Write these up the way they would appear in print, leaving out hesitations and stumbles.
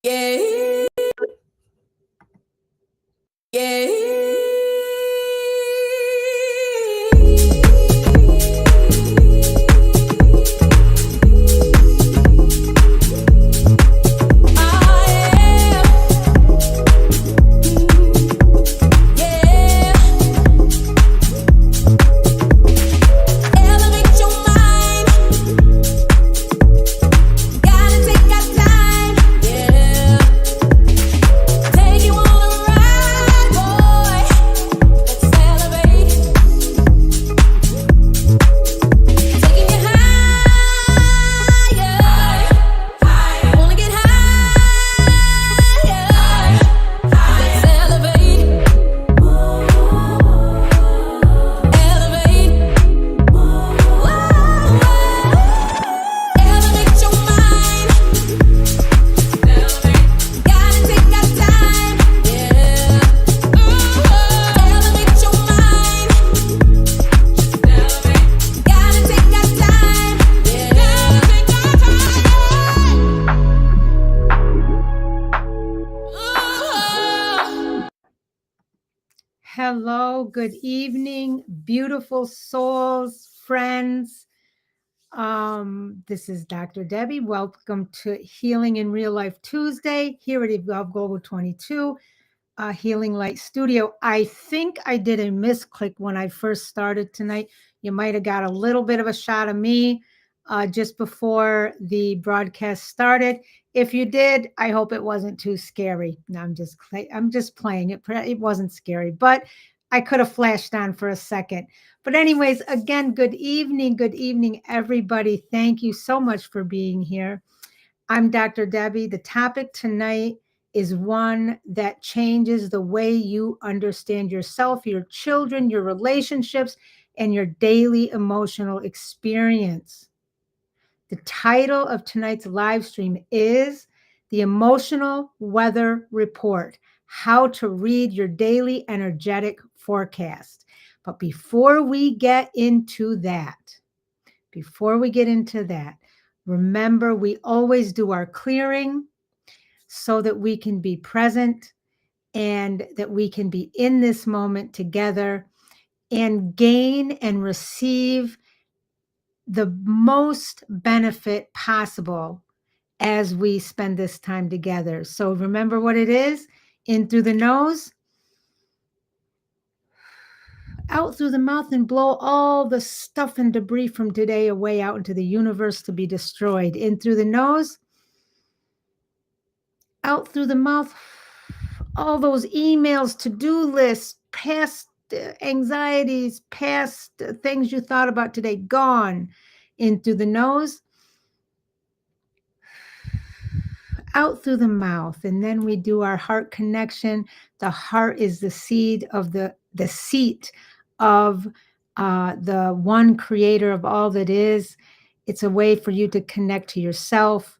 Yeah. Yeah. Hello, good evening, beautiful souls, friends. This is Dr. Debbie. Welcome to Healing in Real Life Tuesday here at Evolve Global 22 Healing Light Studio. I think I did a misclick when I first started tonight. You might have got a little bit of a shot of me just before the broadcast started. If you did, I hope it wasn't too scary. No, I'm just playing it. It wasn't scary, but I could have flashed on for a second. But anyways, again, good evening, everybody. Thank you so much for being here. I'm Dr. Debbie. The topic tonight is one that changes the way you understand yourself, your children, your relationships, and your daily emotional experience. The title of tonight's live stream is The Emotional Weather Report, How to Read Your Daily Energetic Forecast. But before we get into that, remember we always do our clearing so that we can be present and that we can be in this moment together and gain and receive the most benefit possible as we spend this time together. So remember what it is: in through the nose, out through the mouth, and blow all the stuff and debris from today away out into the universe to be destroyed. In through the nose, out through the mouth, all those emails, to-do lists, past anxieties, past things you thought about today, gone. In through the nose, out through the mouth. And then we do our heart connection. The heart is the seed of the seat of the one creator of all that is. It's a way for you to connect to yourself,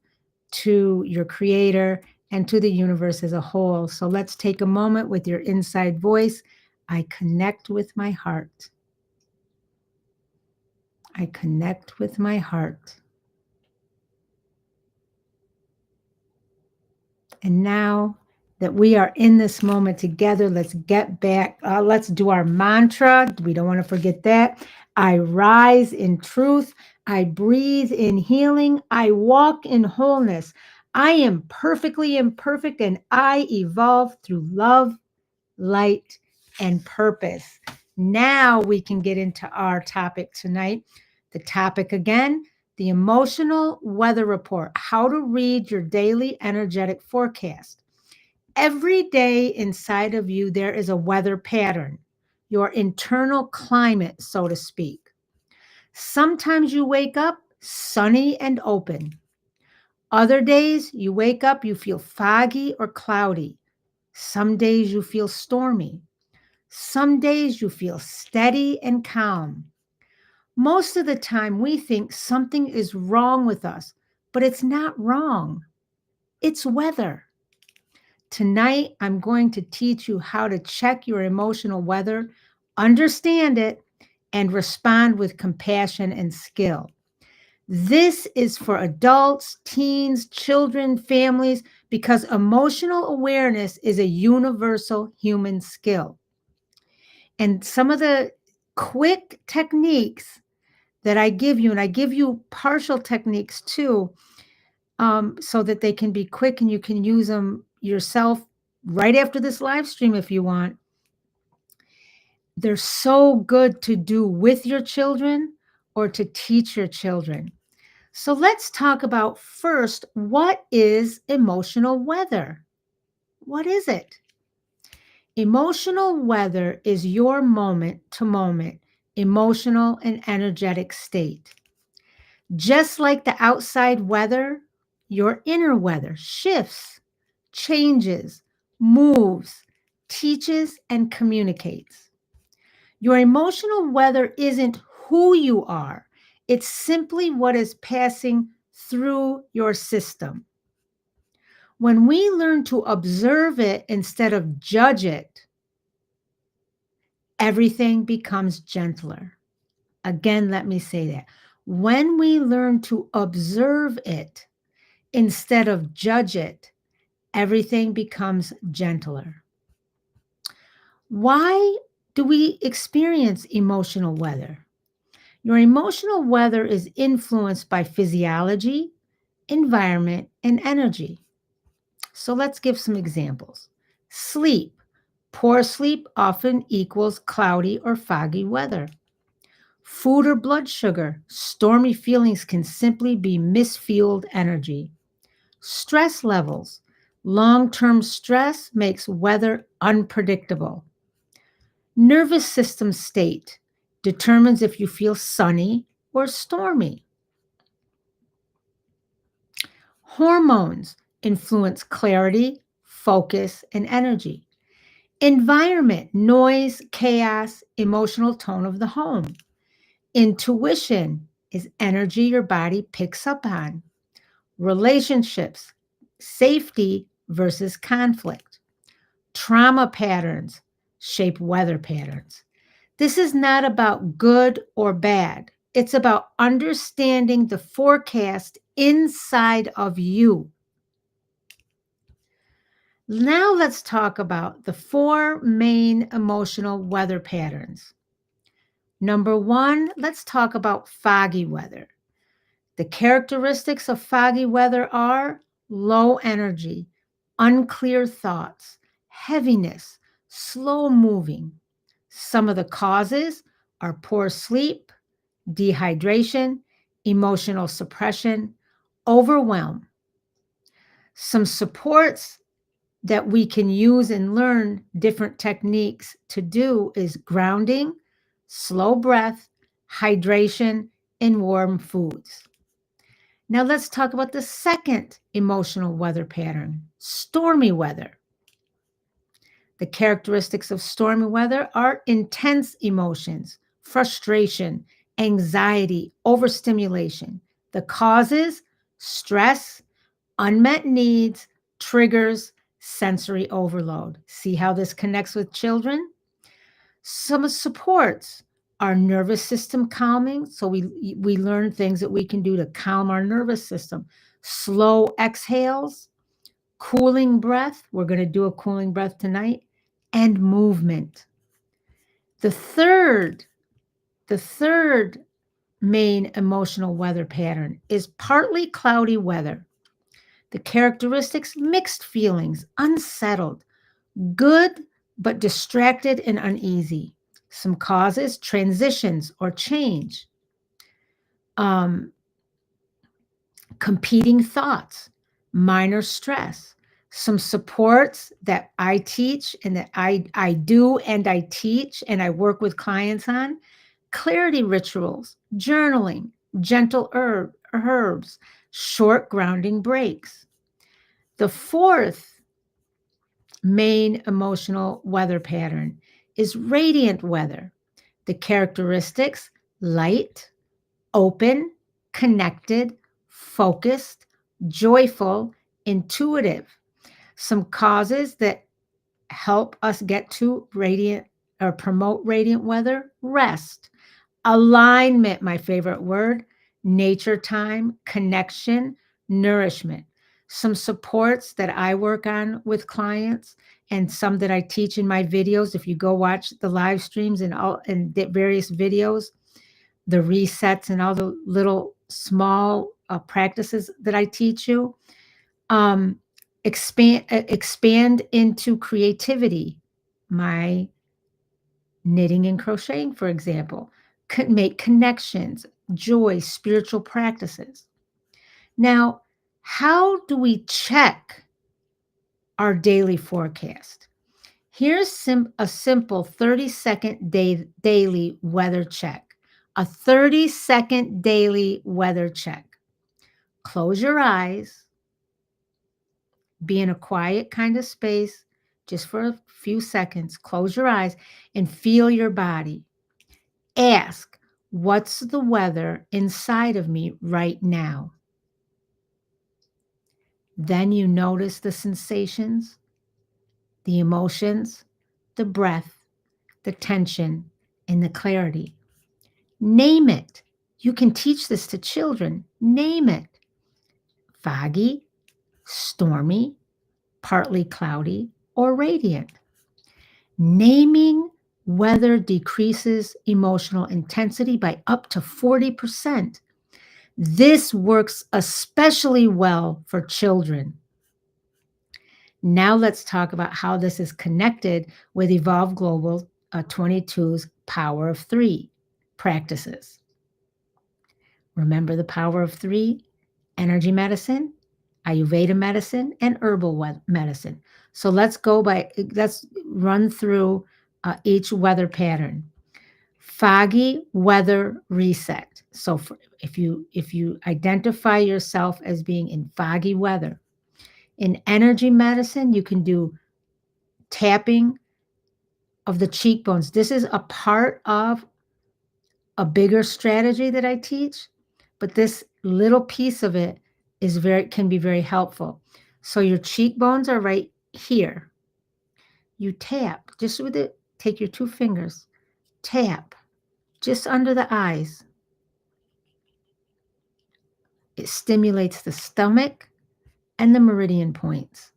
to your creator, and to the universe as a whole. So let's take a moment with your inside voice. I connect with my heart. I connect with my heart. And now that we are in this moment together, let's get back. Let's do our mantra. We don't want to forget that. I rise in truth. I breathe in healing. I walk in wholeness. I am perfectly imperfect, and I evolve through love, light, and purpose. Now we can get into our topic tonight. The topic again, the emotional weather report, how to read your daily energetic forecast. Every day inside of you, there is a weather pattern, your internal climate, so to speak. Sometimes you wake up sunny and open. Other days you wake up, you feel foggy or cloudy. Some days you feel stormy. Some days you feel steady and calm. Most of the time we think something is wrong with us, but it's not wrong. It's weather. Tonight, I'm going to teach you how to check your emotional weather, understand it, and respond with compassion and skill. This is for adults, teens, children, families, because emotional awareness is a universal human skill. And some of the quick techniques that I give you, and I give you partial techniques too, so that they can be quick and you can use them yourself right after this live stream if you want. They're so good to do with your children or to teach your children. So let's talk about first, what is emotional weather? What is it? Emotional weather is your moment to moment emotional and energetic state. Just like the outside weather, your inner weather shifts, changes, moves, teaches, and communicates. Your emotional weather isn't who you are, it's simply what is passing through your system. When we learn to observe it instead of judge it, everything becomes gentler. Again, let me say that. When we learn to observe it instead of judge it, everything becomes gentler. Why do we experience emotional weather? Your emotional weather is influenced by physiology, environment, and energy. So let's give some examples. Sleep. Poor sleep often equals cloudy or foggy weather. Food or blood sugar. Stormy feelings can simply be misfueled energy. Stress levels. Long-term stress makes weather unpredictable. Nervous system state determines if you feel sunny or stormy. Hormones influence clarity, focus, and energy. Environment, noise, chaos, emotional tone of the home. Intuition is energy your body picks up on. Relationships, safety versus conflict. Trauma patterns shape weather patterns. This is not about good or bad. It's about understanding the forecast inside of you. Now let's talk about the 4 main emotional weather patterns. Number 1, let's talk about foggy weather. The characteristics of foggy weather are low energy, unclear thoughts, heaviness, slow moving. Some of the causes are poor sleep, dehydration, emotional suppression, overwhelm. Some supports that we can use and learn different techniques to do is grounding, slow breath, hydration, and warm foods. Now let's talk about the second emotional weather pattern, stormy weather. The characteristics of stormy weather are intense emotions, frustration, anxiety, overstimulation. The causes, stress, unmet needs, triggers, sensory overload. See how this connects with children? Some supports our nervous system calming. So we learn things that we can do to calm our nervous system. Slow exhales, cooling breath. We're going to do a cooling breath tonight, and movement. The third main emotional weather pattern is partly cloudy weather. The characteristics, mixed feelings, unsettled, good, but distracted and uneasy. Some causes, transitions or change. Competing thoughts, minor stress. Some supports that I teach and that I do and I teach and I work with clients on. Clarity rituals, journaling, gentle herbs, short grounding breaks. The fourth main emotional weather pattern is radiant weather. The characteristics, light, open, connected, focused, joyful, intuitive. Some causes that help us get to radiant or promote radiant weather: rest, alignment, my favorite word, nature time, connection, nourishment. some supports that I work on with clients and some that I teach in my videos. If you go watch the live streams and the various videos, the resets and all the little small practices that I teach you, expand into creativity. My knitting and crocheting, for example, could make connections, joy, spiritual practices. Now, how do we check our daily forecast? Here's a simple 30-second daily weather check. A 30-second daily weather check. Close your eyes, be in a quiet kind of space just for a few seconds. Close your eyes and feel your body. Ask, what's the weather inside of me right now? Then you notice the sensations, the emotions, the breath, the tension, and the clarity. Name it. You can teach this to children. Name it. Foggy, stormy, partly cloudy, or radiant. Naming weather decreases emotional intensity by up to 40%. This works especially well for children. Now let's talk about how this is connected with Evolve Global 22's Power of Three practices. Remember the Power of Three: energy medicine, Ayurveda medicine, and herbal medicine. So let's run through each weather pattern. Foggy weather reset. So if you identify yourself as being in foggy weather, in energy medicine, you can do tapping of the cheekbones. This is a part of a bigger strategy that I teach, but this little piece of it can be very helpful. So your cheekbones are right here. You tap just with it. Take your two fingers, tap just under the eyes. It stimulates the stomach and the meridian points.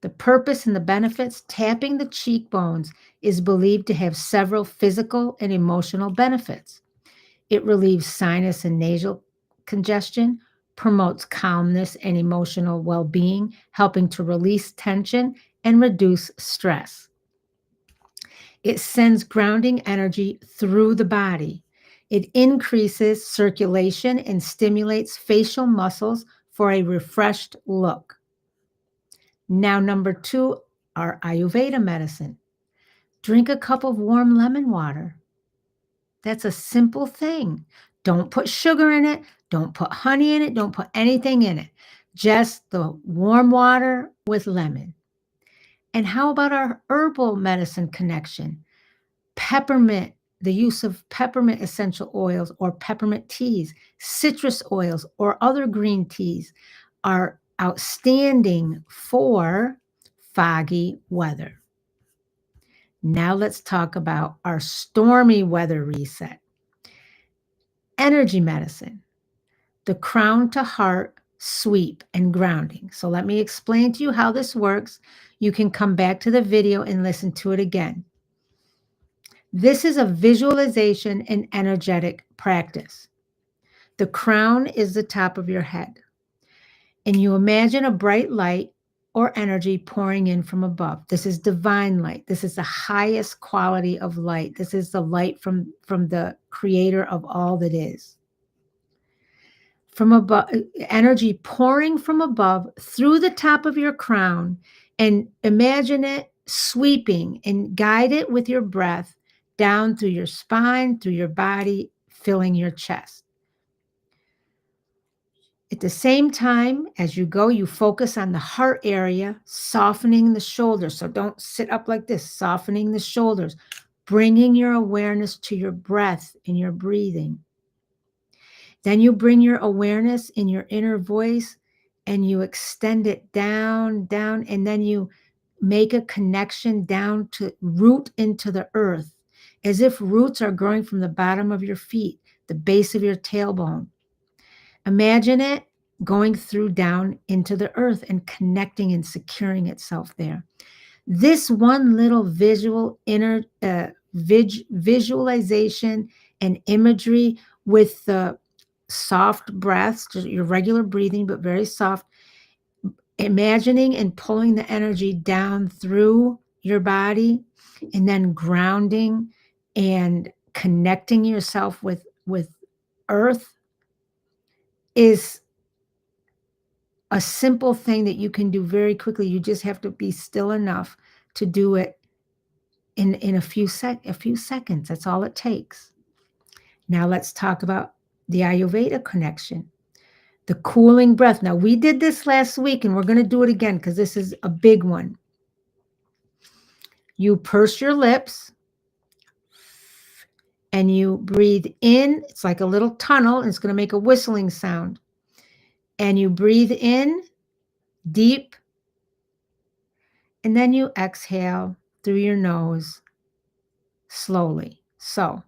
The purpose and the benefits: tapping the cheekbones is believed to have several physical and emotional benefits. It relieves sinus and nasal congestion, promotes calmness and emotional well-being, helping to release tension and reduce stress. It sends grounding energy through the body. It increases circulation and stimulates facial muscles for a refreshed look. Now, number 2, our Ayurveda medicine. Drink a cup of warm lemon water. That's a simple thing. Don't put sugar in it. Don't put honey in it. Don't put anything in it. Just the warm water with lemon. And how about our herbal medicine connection? Peppermint, the use of peppermint essential oils or peppermint teas, citrus oils, or other green teas are outstanding for foggy weather. Now let's talk about our stormy weather reset. Energy medicine, the crown to heart sweep and grounding. So let me explain to you how this works. You can come back to the video and listen to it again. This is a visualization and energetic practice. The crown is the top of your head, and you imagine a bright light or energy pouring in from above. This is divine light. This is the highest quality of light. This is the light from the creator of all that is. From above, energy pouring from above through the top of your crown, and imagine it sweeping and guide it with your breath down through your spine, through your body, filling your chest. At the same time, as you go, you focus on the heart area, softening the shoulders. So don't sit up like this, softening the shoulders, bringing your awareness to your breath and your breathing. Then you bring your awareness in your inner voice and you extend it down, down, and then you make a connection down to root into the earth, as if roots are growing from the bottom of your feet, the base of your tailbone. Imagine it going through down into the earth and connecting and securing itself there. This one little visualization and imagery with the soft breaths, just your regular breathing, but very soft, imagining and pulling the energy down through your body and then grounding and connecting yourself with earth is a simple thing that you can do very quickly. You just have to be still enough to do it in a few seconds. That's all it takes. Now let's talk about the Ayurveda connection. The cooling breath. Now, we did this last week and we're going to do it again because this is a big one. You purse your lips and you breathe in. It's like a little tunnel and it's going to make a whistling sound. And you breathe in deep and then you exhale through your nose slowly. So,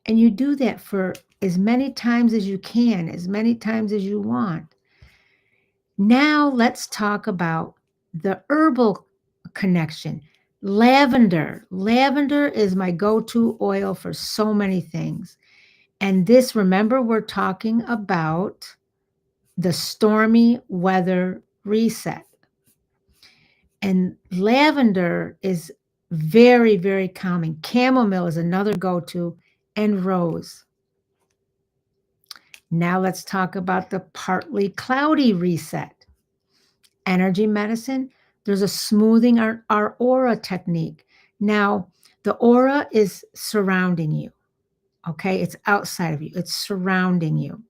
and you do that for as many times as you can, as many times as you want. Now let's talk about the herbal connection. Lavender. Lavender is my go-to oil for so many things. And this, remember, we're talking about the stormy weather reset. And lavender is very, very calming. Chamomile is another go-to, and rose. Now let's talk about the partly cloudy reset. Energy medicine, there's a smoothing our aura technique. Now, the aura is surrounding you, okay? It's outside of you. It's surrounding you.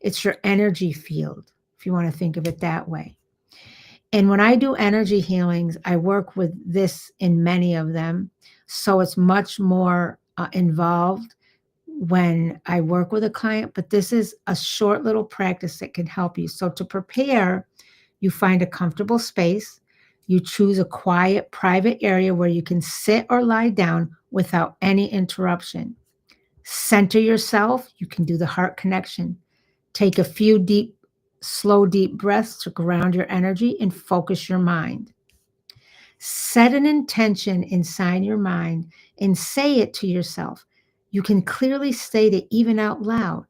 It's your energy field, if you want to think of it that way. And when I do energy healings, I work with this in many of them. So it's much more involved when I work with a client, but this is a short little practice that can help you. So to prepare, you find a comfortable space. You choose a quiet, private area where you can sit or lie down without any interruption. Center yourself. You can do the heart connection. Take a few deep, slow, deep breaths to ground your energy and focus your mind. Set an intention inside your mind and say it to yourself. You can clearly state it even out loud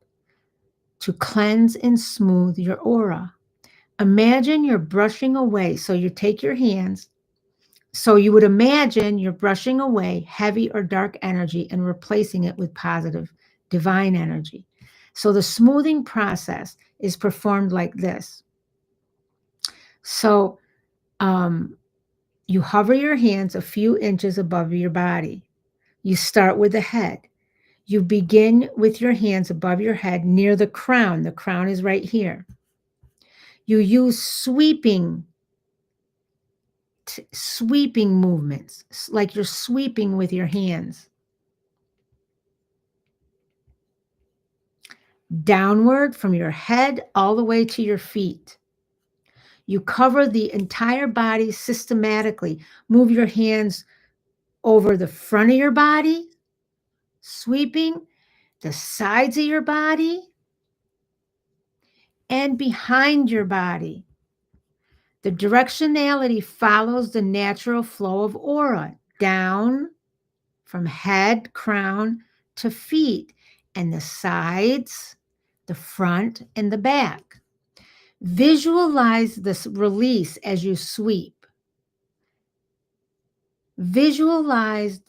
to cleanse and smooth your aura. Imagine you're brushing away. So you take your hands. So you would imagine you're brushing away heavy or dark energy and replacing it with positive, divine energy. So the smoothing process is performed like this. So you hover your hands a few inches above your body. You start with the head. You begin with your hands above your head near the crown. The crown is right here. You use sweeping movements, like you're sweeping with your hands. Downward from your head all the way to your feet. You cover the entire body systematically. Move your hands over the front of your body, sweeping the sides of your body, and behind your body. The directionality follows the natural flow of aura down from head, crown to feet, and the sides, the front, and the back. Visualize this release as you sweep. Visualize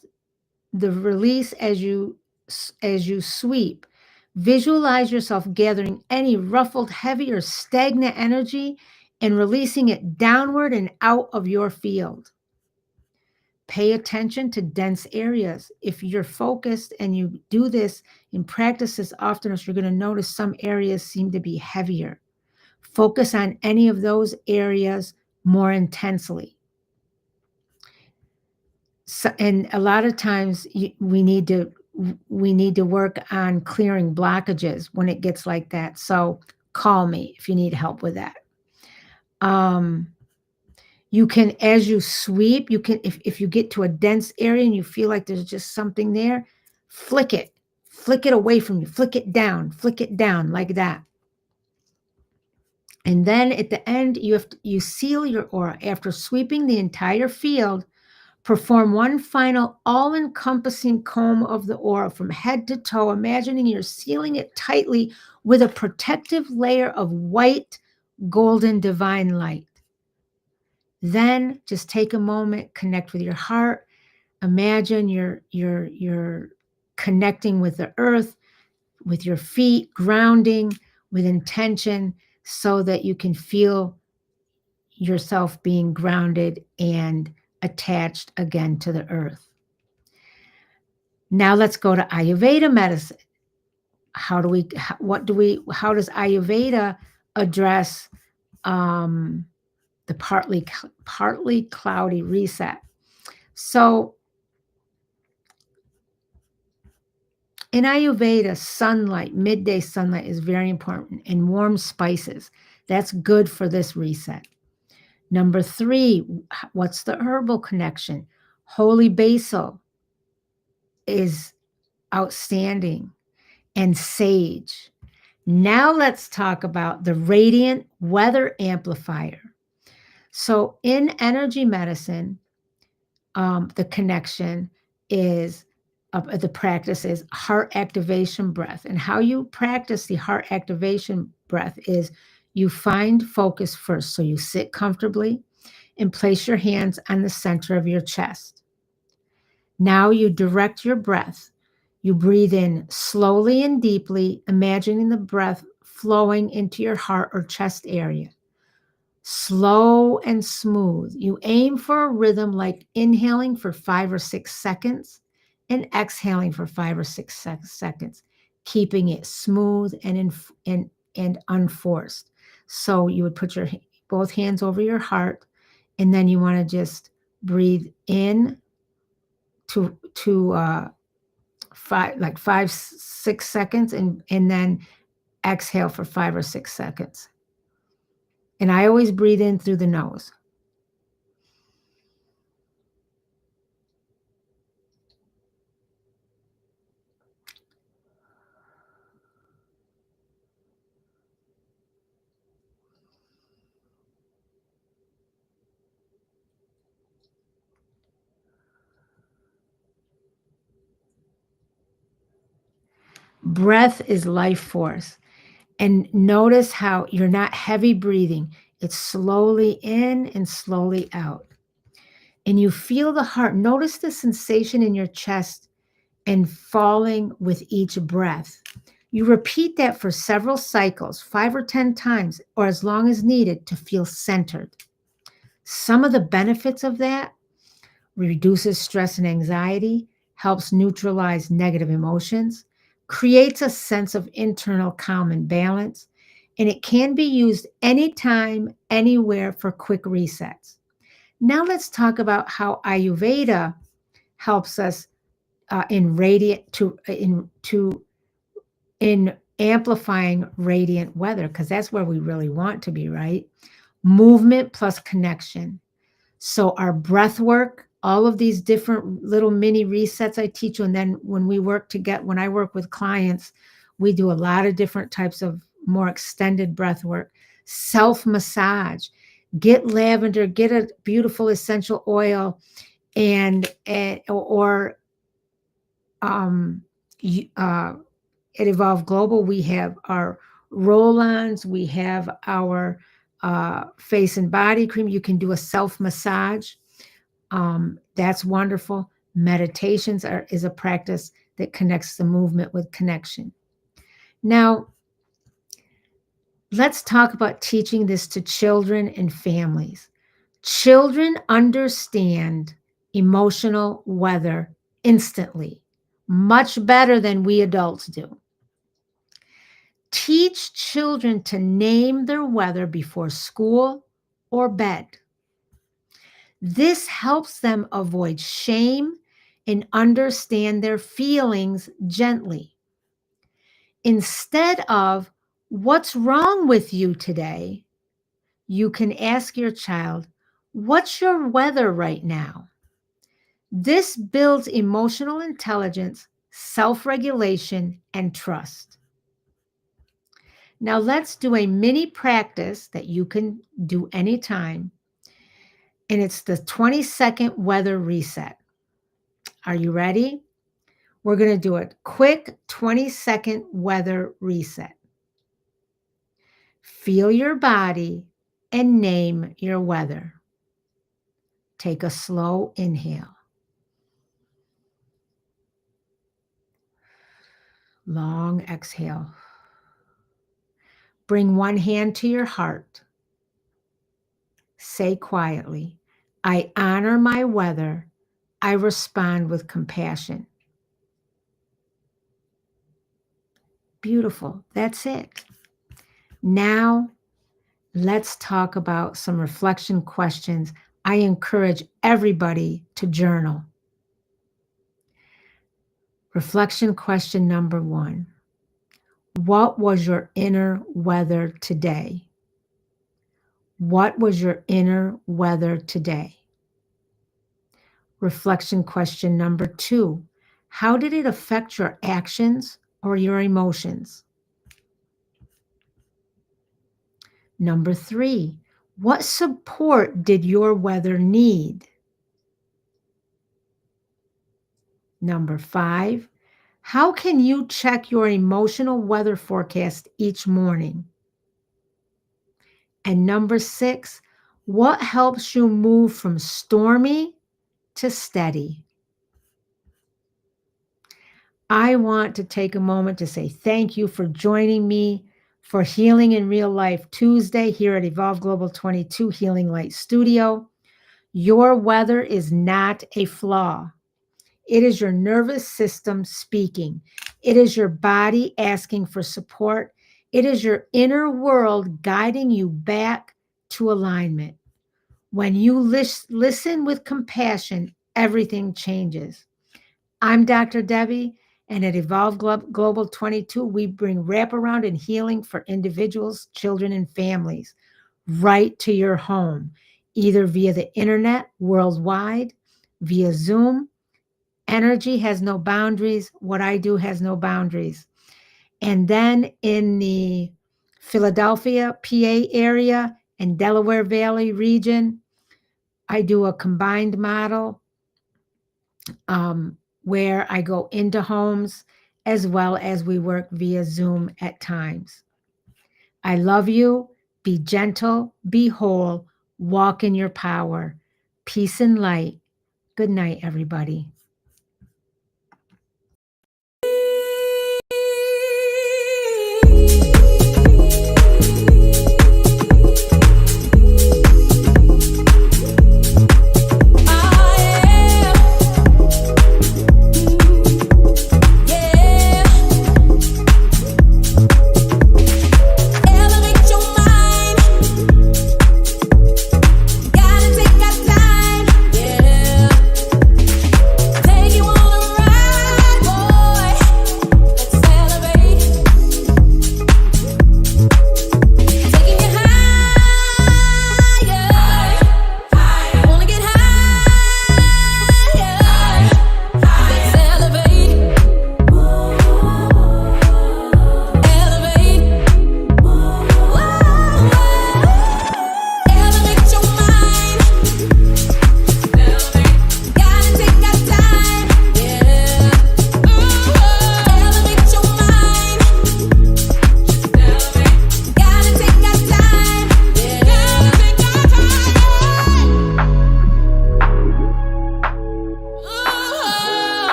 the release as you sweep. Visualize yourself gathering any ruffled, heavy, or stagnant energy and releasing it downward and out of your field. Pay attention to dense areas. If you're focused and you do this and practice this often, you're going to notice some areas seem to be heavier. Focus on any of those areas more intensely. So, and a lot of times we need to work on clearing blockages when it gets like that. So call me if you need help with that. You can, as you sweep, you can, if you get to a dense area and you feel like there's just something there, flick it away from you, flick it down like that. And then at the end, you seal your aura. After sweeping the entire field, perform one final all-encompassing comb of the aura from head to toe, imagining you're sealing it tightly with a protective layer of white, golden, divine light. Then just take a moment, connect with your heart. Imagine you're connecting with the earth, with your feet, grounding with intention so that you can feel yourself being grounded and attached again to the earth. Now let's go to Ayurveda medicine. How does Ayurveda address the partly cloudy reset? So in Ayurveda, sunlight, midday sunlight is very important, and warm spices. That's good for this reset. Number 3, what's the herbal connection? Holy basil is outstanding, and sage. Now let's talk about the radiant weather amplifier. So in energy medicine, the connection is, the practice is heart activation breath. And how you practice the heart activation breath is you find focus first. So you sit comfortably and place your hands on the center of your chest. Now you direct your breath. You breathe in slowly and deeply, imagining the breath flowing into your heart or chest area. Slow and smooth. You aim for a rhythm like inhaling for 5 or 6 seconds and exhaling for 5 or 6 seconds, keeping it smooth and unforced. So you would put your both hands over your heart, and then you want to just breathe in to 5-6 seconds, and then exhale for 5 or 6 seconds. And I always breathe in through the nose. Breath is life force. And notice how you're not heavy breathing. It's slowly in and slowly out. And you feel the heart. Notice the sensation in your chest and falling with each breath. You repeat that for several cycles, 5 or 10 times, or as long as needed to feel centered. Some of the benefits of that: reduces stress and anxiety, helps neutralize negative emotions, creates a sense of internal calm and balance, and it can be used anytime, anywhere for quick resets. Now let's talk about how Ayurveda helps us in amplifying radiant weather, because that's where we really want to be, right? Movement plus connection. So our breath work, all of these different little mini resets I teach you. And then when I work with clients, we do a lot of different types of more extended breath work. Self-massage, get lavender, get a beautiful essential oil, or at Evolve Global, we have our roll-ons, we have our face and body cream. You can do a self-massage. That's wonderful. Meditations is a practice that connects the movement with connection. Now, let's talk about teaching this to children and families. Children understand emotional weather instantly, much better than we adults do. Teach children to name their weather before school or bed. This helps them avoid shame and understand their feelings gently. Instead of, "What's wrong with you today?" you can ask your child, What's your weather right now? This builds emotional intelligence, self-regulation, and trust. Now let's do a mini practice that you can do anytime, and it's the 20-second weather reset. Are you ready? We're going to do a quick 20-second weather reset. Feel your body and name your weather. Take a slow inhale. Long exhale. Bring one hand to your heart. Say quietly, I honor my weather. I respond with compassion. Beautiful. That's it. Now, let's talk about some reflection questions. I encourage everybody to journal. Reflection question number 1. What was your inner weather today? What was your inner weather today? Reflection question number 2. How did it affect your actions or your emotions? Number 3. What support did your weather need? Number 5. How can you check your emotional weather forecast each morning? And number 6, what helps you move from stormy to steady? I want to take a moment to say thank you for joining me for Healing in Real Life Tuesday here at Evolve Global 22 Healing Light Studio. Your weather is not a flaw. It is your nervous system speaking. It is your body asking for support. It is your inner world guiding you back to alignment. When you listen with compassion, everything changes. I'm Dr. Debbie, and at Evolve Global 22, we bring wraparound and healing for individuals, children, and families right to your home, either via the internet worldwide, via Zoom. Energy has no boundaries. What I do has no boundaries. And then in the Philadelphia, PA area and Delaware Valley region, I do a combined model where I go into homes as well as we work via Zoom at times. I love you. Be gentle, be whole, walk in your power. Peace and light. Good night, everybody.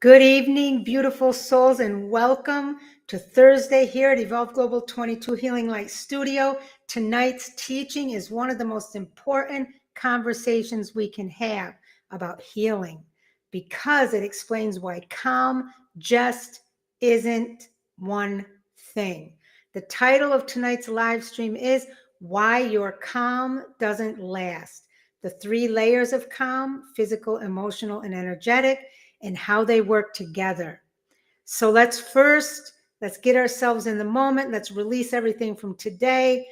Good evening, beautiful souls, and welcome to Thursday here at Evolve Global 22 Healing Light Studio. Tonight's teaching is one of the most important conversations we can have about healing because it explains why calm just isn't one thing. The title of tonight's live stream is Why Your Calm Doesn't Last. The 3 layers of calm: physical, emotional, and energetic, and how they work together. So let's get ourselves in the moment. Let's release everything from today.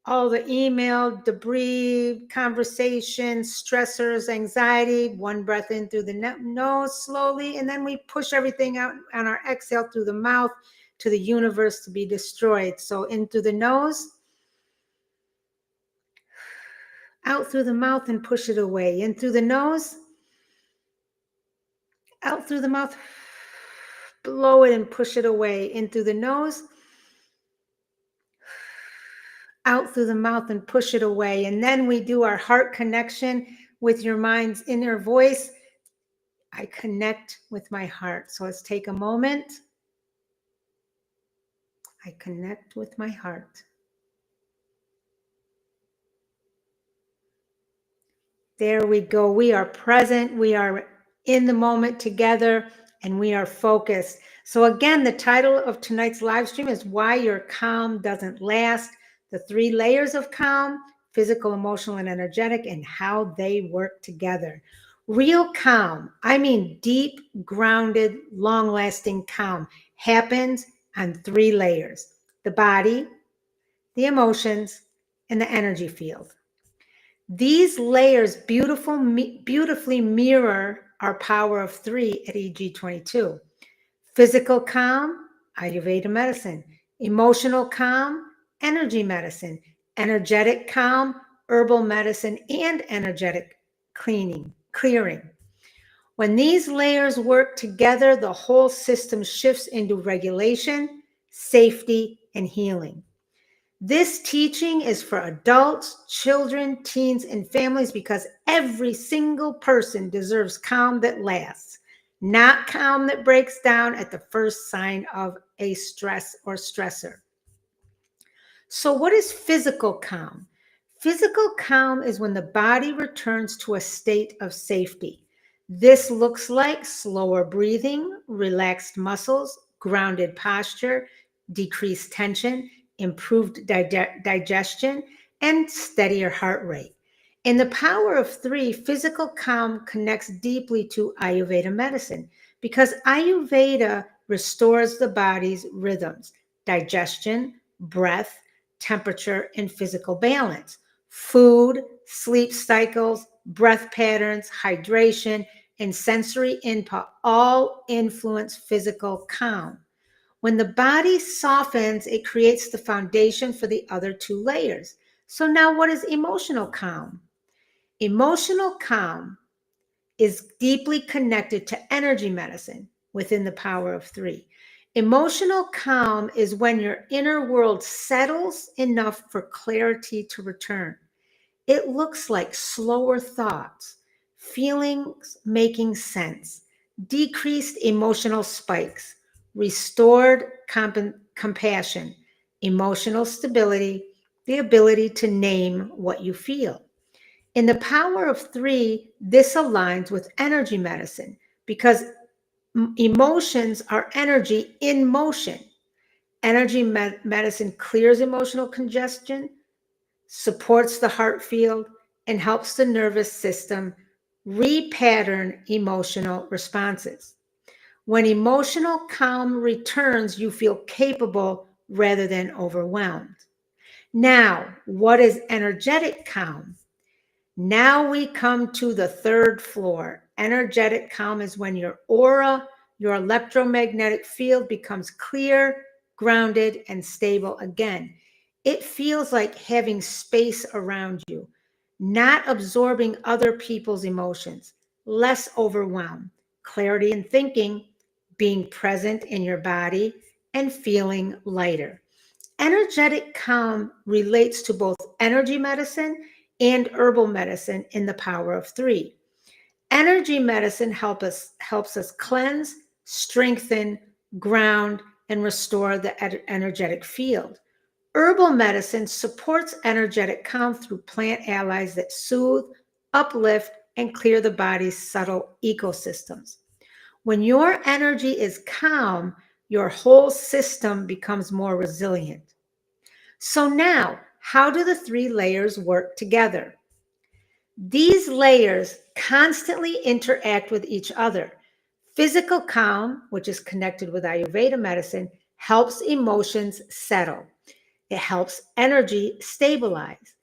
all the email, debris, conversations, stressors, anxiety. One breath in through the nose slowly, and then we push everything out on our exhale through the mouth to the universe to be destroyed. So in through the nose, out through the mouth and push it away. In through the nose, out through the mouth, blow it and push it away. In through the nose, out through the mouth and push it away. And then we do our heart connection with your mind's inner voice. I connect with my heart. So let's take a moment. I connect with my heart. There we go. We are present. We are in the moment together, and we are focused. So again, the title of tonight's live stream is Why Your Calm Doesn't Last, the 3 layers of calm: physical, emotional, and energetic, and how they work together. Real calm, I mean deep, grounded, long-lasting calm, happens on 3 layers: the body, the emotions, and the energy field. These layers beautifully mirror our power of 3 at EG22. Physical calm, Ayurveda Medicine. Emotional calm, energy medicine. Energetic calm, herbal medicine, and energetic clearing. When these layers work together, the whole system shifts into regulation, safety, and healing. This teaching is for adults, children, teens, and families because every single person deserves calm that lasts, not calm that breaks down at the first sign of a stress or stressor. So, what is physical calm? Physical calm is when the body returns to a state of safety. This looks like slower breathing, relaxed muscles, grounded posture, decreased tension, improved digestion, and steadier heart rate. In the power of 3, physical calm connects deeply to Ayurveda medicine because Ayurveda restores the body's rhythms: digestion, breath, temperature, and physical balance. Food, sleep cycles, breath patterns, hydration, and sensory input all influence physical calm. When the body softens, it creates the foundation for the other 2 layers. So now what is emotional calm? Emotional calm is deeply connected to energy medicine within the power of 3. Emotional calm is when your inner world settles enough for clarity to return. It looks like slower thoughts, feelings making sense, decreased emotional spikes, restored compassion, emotional stability, the ability to name what you feel. In the power of 3, this aligns with energy medicine because emotions are energy in motion. Energy medicine clears emotional congestion, supports the heart field, and helps the nervous system repattern emotional responses. When emotional calm returns, you feel capable rather than overwhelmed. Now, what is energetic calm? Now we come to the 3rd floor. Energetic calm is when your aura, your electromagnetic field becomes clear, grounded, and stable again. It feels like having space around you, not absorbing other people's emotions, less overwhelmed, clarity in thinking, being present in your body, and feeling lighter. Energetic calm relates to both energy medicine and herbal medicine in the power of 3. Energy medicine helps us cleanse, strengthen, ground, and restore the energetic field. Herbal medicine supports energetic calm through plant allies that soothe, uplift, and clear the body's subtle ecosystems. When your energy is calm, your whole system becomes more resilient. So now, how do the 3 layers work together? These layers constantly interact with each other. Physical calm, which is connected with Ayurveda medicine, helps emotions settle. It helps energy stabilize.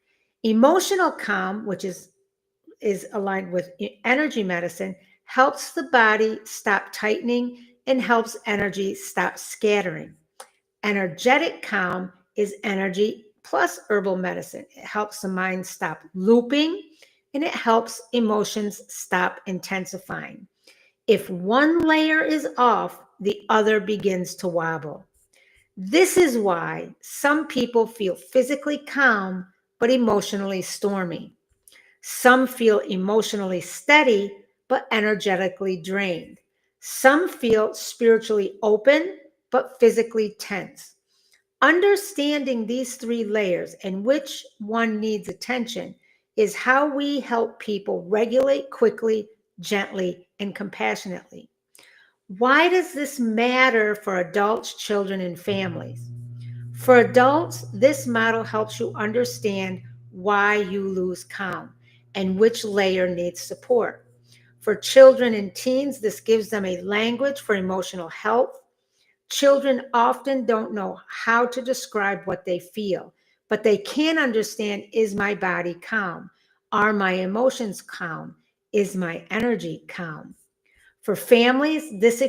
Emotional calm, which is aligned with energy medicine, helps the body stop tightening and helps energy stop scattering. Energetic calm is energy plus herbal medicine. It helps the mind stop looping and it helps emotions stop intensifying. If one layer is off, the other begins to wobble. This is why some people feel physically calm but emotionally stormy. Some feel emotionally steady but energetically drained. Some feel spiritually open but physically tense. Understanding these three layers and which one needs attention is how we help people regulate quickly, gently, and compassionately. Why does this matter for adults, children, and families? For adults, this model helps you understand why you lose calm and which layer needs support. For children and teens, this gives them a language for emotional health. Children often don't know how to describe what they feel, but they can understand, is my body calm? Are my emotions calm? Is my energy calm? For families, this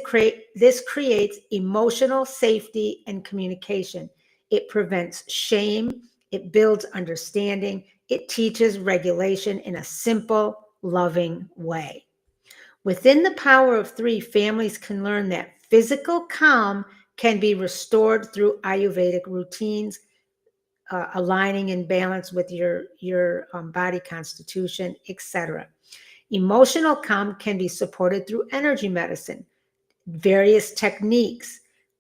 creates emotional safety and communication. It prevents shame. It builds understanding. It teaches regulation in a simple, loving way. Within the power of three, families can learn that physical calm can be restored through Ayurvedic routines, aligning in balance with your body constitution, etc. Emotional calm can be supported through energy medicine, various techniques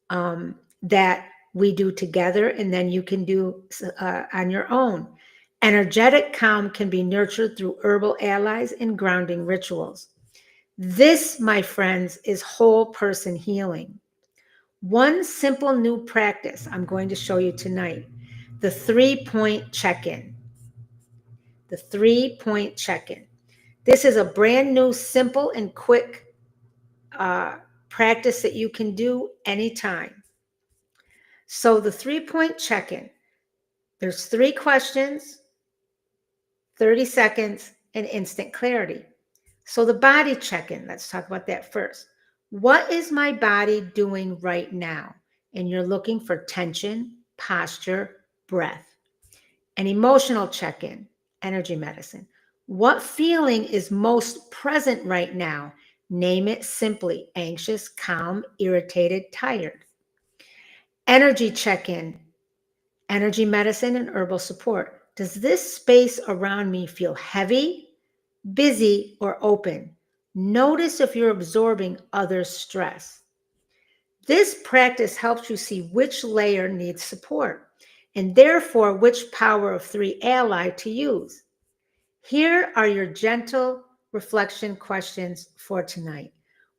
that we do together, and then you can do on your own. Energetic calm can be nurtured through herbal allies and grounding rituals. This, my friends, is whole person healing. One simple new practice I'm going to show you tonight, the 3-point check-in. The 3-point check-in. This is a brand new, simple, and quick practice that you can do anytime. So the 3-point check-in, there's 3 questions, 30 seconds, and instant clarity. So the body check-in, let's talk about that first. What is my body doing right now? And you're looking for tension, posture, breath. An emotional check-in, energy medicine. What feeling is most present right now? Name it simply: anxious, calm, irritated, tired. Energy check-in, energy medicine and herbal support. Does this space around me feel heavy, busy, or open? Notice if you're absorbing other stress. This practice helps you see which layer needs support and therefore which power of three ally to use. Here are your gentle reflection questions for tonight.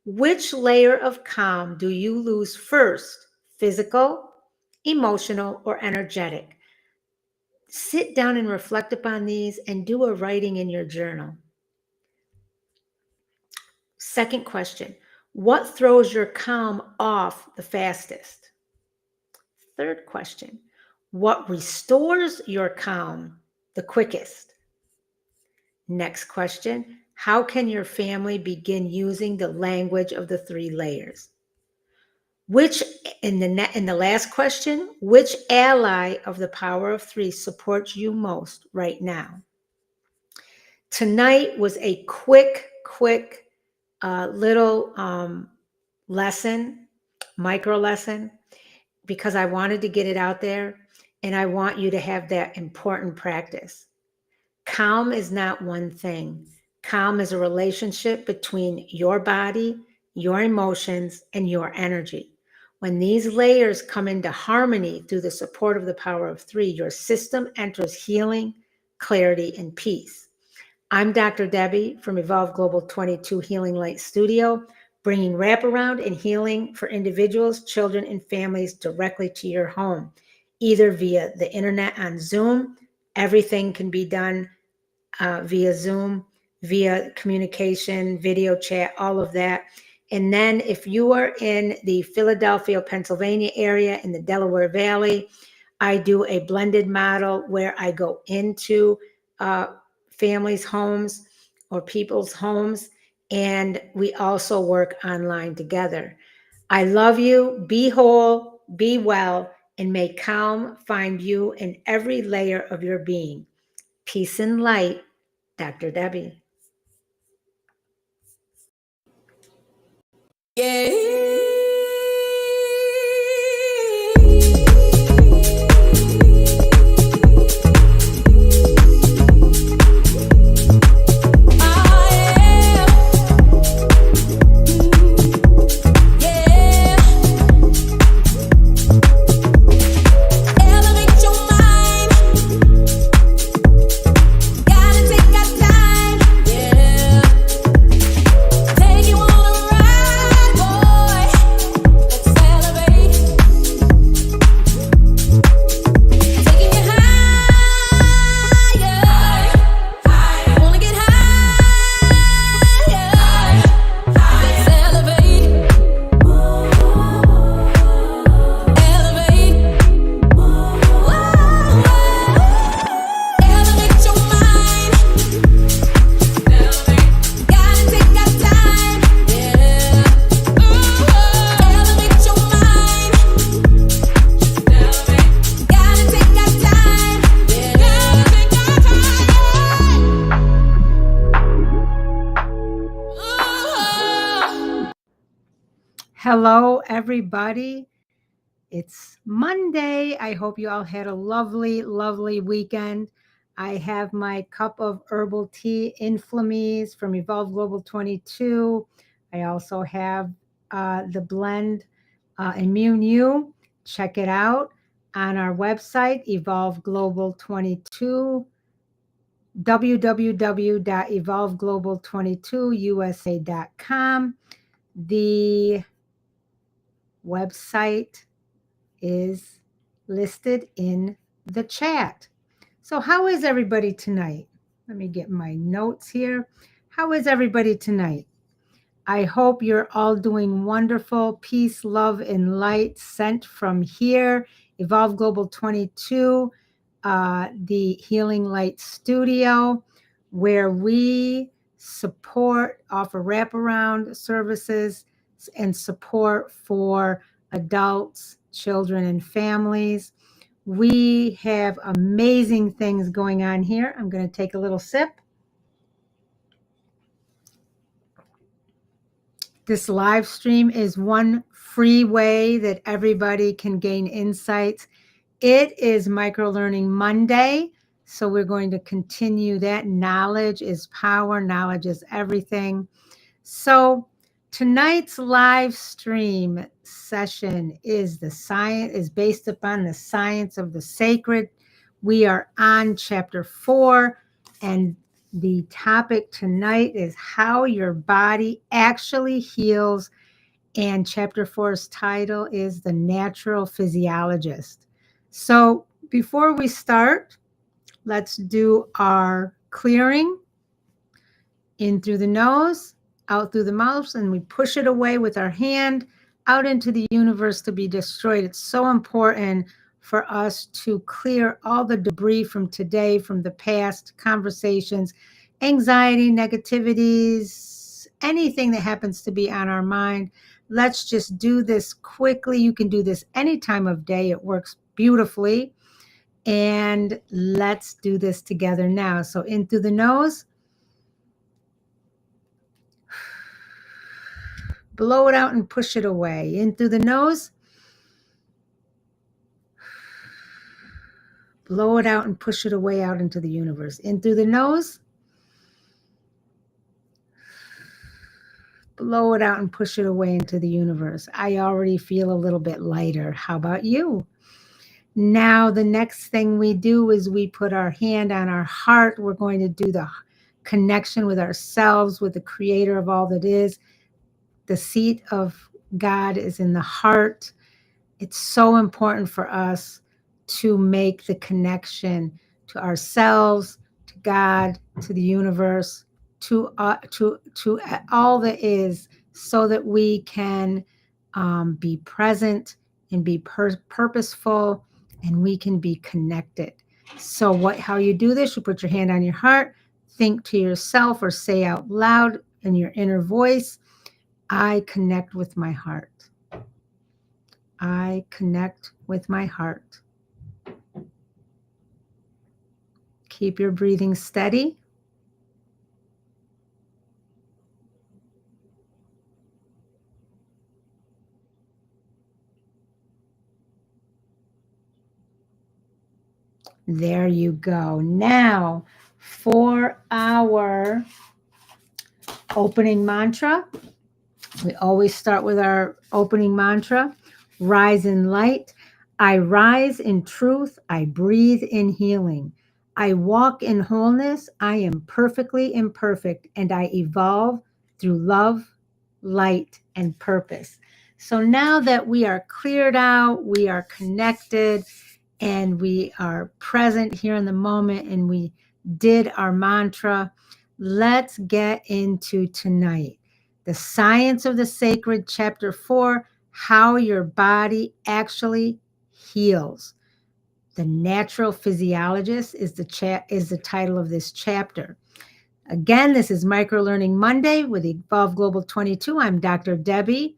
Which layer of calm do you lose first? Physical, emotional, or energetic? Sit down and reflect upon these and do a writing in your journal. Second question, what throws your calm off the fastest? Third question, what restores your calm the quickest? Next question, how can your family begin using the language of the 3 layers? Which, in the last question, which ally of the power of 3 supports you most right now? Tonight was a quick little lesson, micro lesson, because I wanted to get it out there and I want you to have that important practice. Calm is not one thing. Calm is a relationship between your body, your emotions, and your energy. When these layers come into harmony through the support of the power of 3, your system enters healing, clarity, and peace. I'm Dr. Debbie from Evolve Global 22 Healing Light Studio, bringing wraparound and healing for individuals, children, and families directly to your home, either via the internet on Zoom. Everything can be done via Zoom, via communication, video chat, all of that. And then if you are in the Philadelphia, Pennsylvania area, in the Delaware Valley, I do a blended model where I go into families' homes or people's homes, and we also work online together. I love you. Be whole, be well, and may calm find you in every layer of your being. Peace and light, Dr. Debbie. Hello, everybody. It's Monday. I hope you all had a lovely, lovely weekend. I have my cup of herbal tea Inflammies from Evolve Global 22. I also have the blend Immune You. Check it out on our website, Evolve Global 22, www.evolveglobal22usa.com. The website is listed in the chat. So how is everybody tonight? Let me get my notes here. How is everybody tonight? I hope you're all doing wonderful. Peace, love, and light sent from here. Evolve Global 22, the Healing Light Studio, where we offer wraparound services and support for adults, children, and families. We have amazing things going on here. I'm going to take a little sip. This live stream is one free way that everybody can gain insights. It is Microlearning Monday, so we're going to continue that. Knowledge is power. Knowledge is everything. So tonight's live stream session is based upon the science of the sacred. We are on chapter 4, and the topic tonight is how your body actually heals. And chapter 4's title is The Natural Physiologist. So before we start, let's do our clearing. In through the nose, out through the mouth, and we push it away with our hand out into the universe to be destroyed. It's so important for us to clear all the debris from today, from the past, conversations, anxiety, negativities, anything that happens to be on our mind. Let's just do this quickly. You can do this any time of day. It works beautifully. And let's do this together now. So in through the nose. Blow it out and push it away. In through the nose. Blow it out and push it away out into the universe. In through the nose. Blow it out and push it away into the universe. I already feel a little bit lighter. How about you? Now, the next thing we do is we put our hand on our heart. We're going to do the connection with ourselves, with the creator of all that is. The seat of God is in the heart. It's so important for us to make the connection to ourselves, to God, to the universe, to all that is, so that we can be present and be purposeful and we can be connected. So how you do this, you put your hand on your heart, think to yourself or say out loud in your inner voice, I connect with my heart. I connect with my heart. Keep your breathing steady. There you go. Now, for our opening mantra, we always start with our opening mantra, rise in light. I rise in truth. I breathe in healing. I walk in wholeness. I am perfectly imperfect, and I evolve through love, light, and purpose. So now that we are cleared out, we are connected, and we are present here in the moment, and we did our mantra, let's get into tonight. The Science of the Sacred, Chapter 4, How Your Body Actually Heals. The Natural Physiologist is the title of this chapter. Again, this is Micro Learning Monday with Evolve Global 22. I'm Dr. Debbie,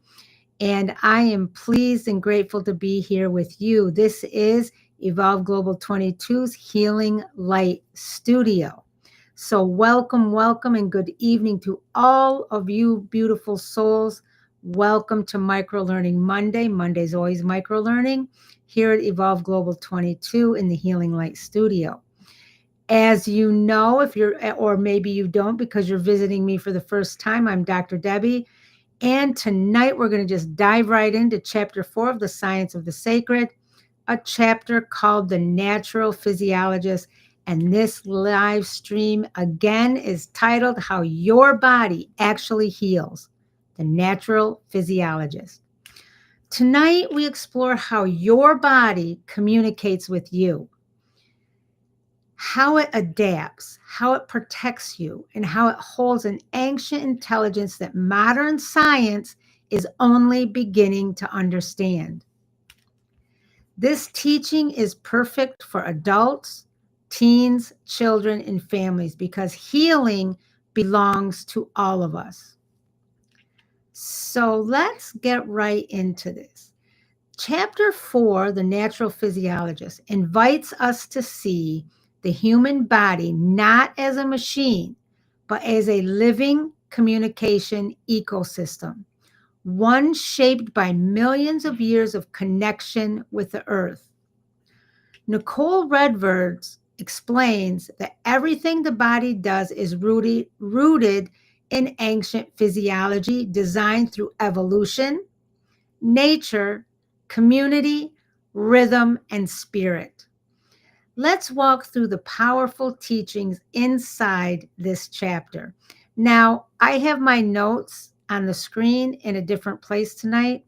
and I am pleased and grateful to be here with you. This is Evolve Global 22's Healing Light Studio. So welcome, and good evening to all of you beautiful souls. Welcome to Micro Learning Monday. Monday's always micro learning here at Evolve Global 22 in the Healing Light Studio. As you know, or maybe you don't because you're visiting me for the first time, I'm Dr. Debbie. And tonight we're going to just dive right into Chapter 4 of the Science of the Sacred, a chapter called The Natural Physiologist. And this live stream, again, is titled How Your Body Actually Heals, The Natural Physiologist. Tonight, we explore how your body communicates with you, how it adapts, how it protects you, and how it holds an ancient intelligence that modern science is only beginning to understand. This teaching is perfect for adults, teens, children, and families because healing belongs to all of us. So let's get right into this. Chapter 4, The Natural Physiologist, invites us to see the human body not as a machine, but as a living communication ecosystem, one shaped by millions of years of connection with the earth. Nicole Redvards explains that everything the body does is rooted in ancient physiology designed through evolution, nature, community, rhythm, and spirit. Let's walk through the powerful teachings inside this chapter. Now, I have my notes on the screen in a different place tonight,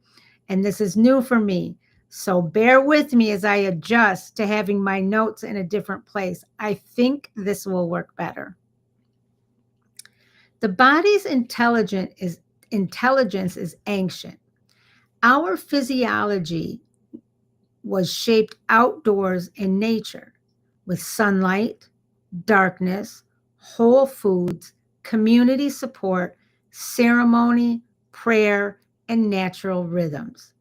and this is new for me. So bear with me as I adjust to having my notes in a different place. I think this will work better. The body's intelligence is ancient. Our physiology was shaped outdoors in nature with sunlight, darkness, whole foods, community support, ceremony, prayer, and natural rhythms.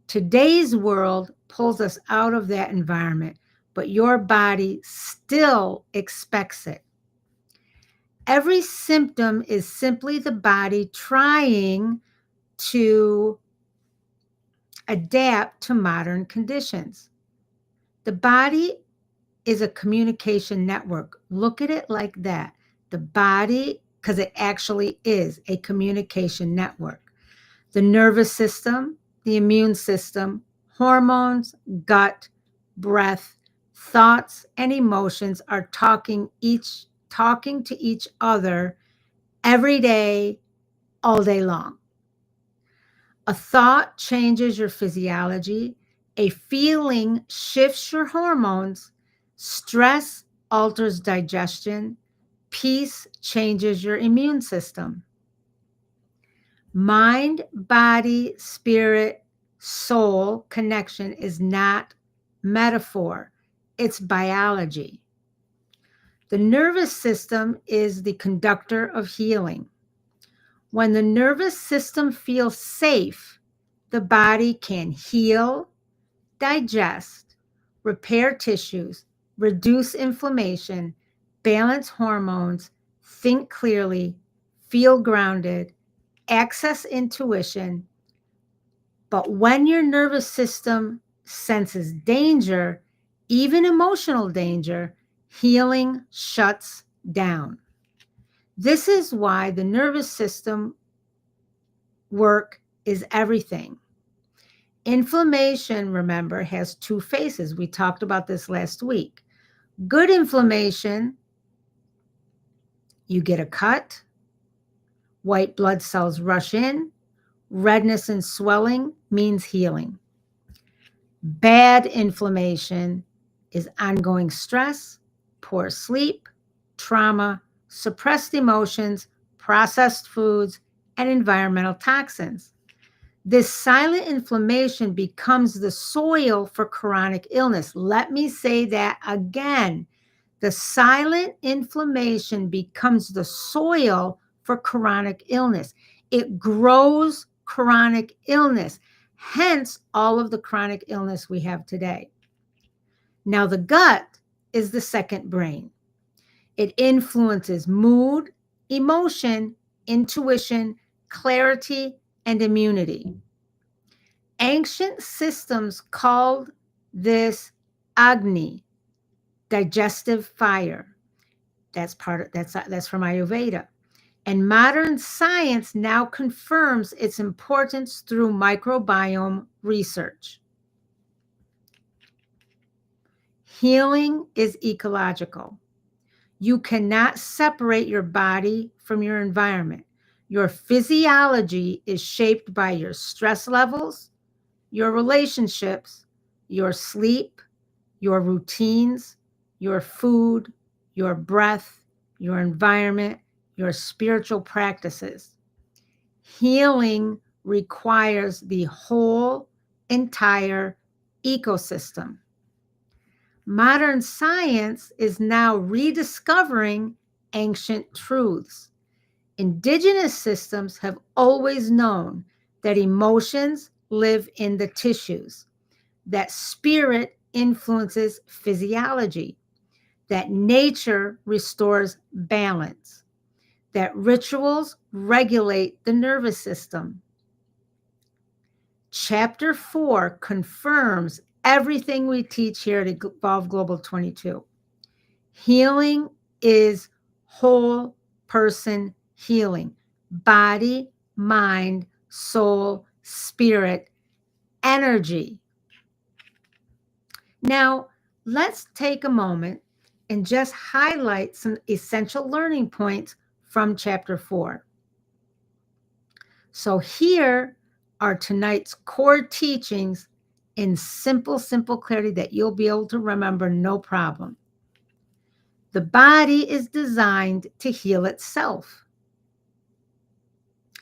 Today's world pulls us out of that environment, but your body still expects it. Every symptom is simply the body trying to adapt to modern conditions. The body is a communication network. Look at it like that. The body, because it actually is a communication network. The nervous system, the immune system, hormones, gut, breath, thoughts, and emotions are talking to each other every day, all day long. A thought changes your physiology. A feeling shifts your hormones. Stress alters digestion. Peace changes your immune system. Mind, body, spirit, soul connection is not metaphor, it's biology. The nervous system is the conductor of healing. When the nervous system feels safe, the body can heal, digest, repair tissues, reduce inflammation, balance hormones, think clearly, feel grounded, access intuition. But when your nervous system senses danger, even emotional danger, healing shuts down. This is why the nervous system work is everything. Inflammation, remember, has two faces. We talked about this last week. Good inflammation, you get a cut, white blood cells rush in, redness and swelling means healing. Bad inflammation is ongoing stress, poor sleep, trauma, suppressed emotions, processed foods, and environmental toxins. This silent inflammation becomes the soil for chronic illness. Let me say that again. The silent inflammation becomes the soil for chronic illness. It grows chronic illness, hence all of the chronic illness we have today. Now, the gut is the second brain. It influences mood, emotion, intuition, clarity, and immunity. Ancient systems called this Agni, digestive fire. That's from Ayurveda. And modern science now confirms its importance through microbiome research. Healing is ecological. You cannot separate your body from your environment. Your physiology is shaped by your stress levels, your relationships, your sleep, your routines, your food, your breath, your environment, your spiritual practices. Healing requires the whole, entire ecosystem. Modern science is now rediscovering ancient truths. Indigenous systems have always known that emotions live in the tissues, that spirit influences physiology, that nature restores balance, that rituals regulate the nervous system. Chapter 4 confirms everything we teach here at Evolve Global 22. Healing is whole person healing, body, mind, soul, spirit, energy. Now, let's take a moment and just highlight some essential learning points from Chapter 4. So here are tonight's core teachings in simple clarity that you'll be able to remember no problem. The body is designed to heal itself.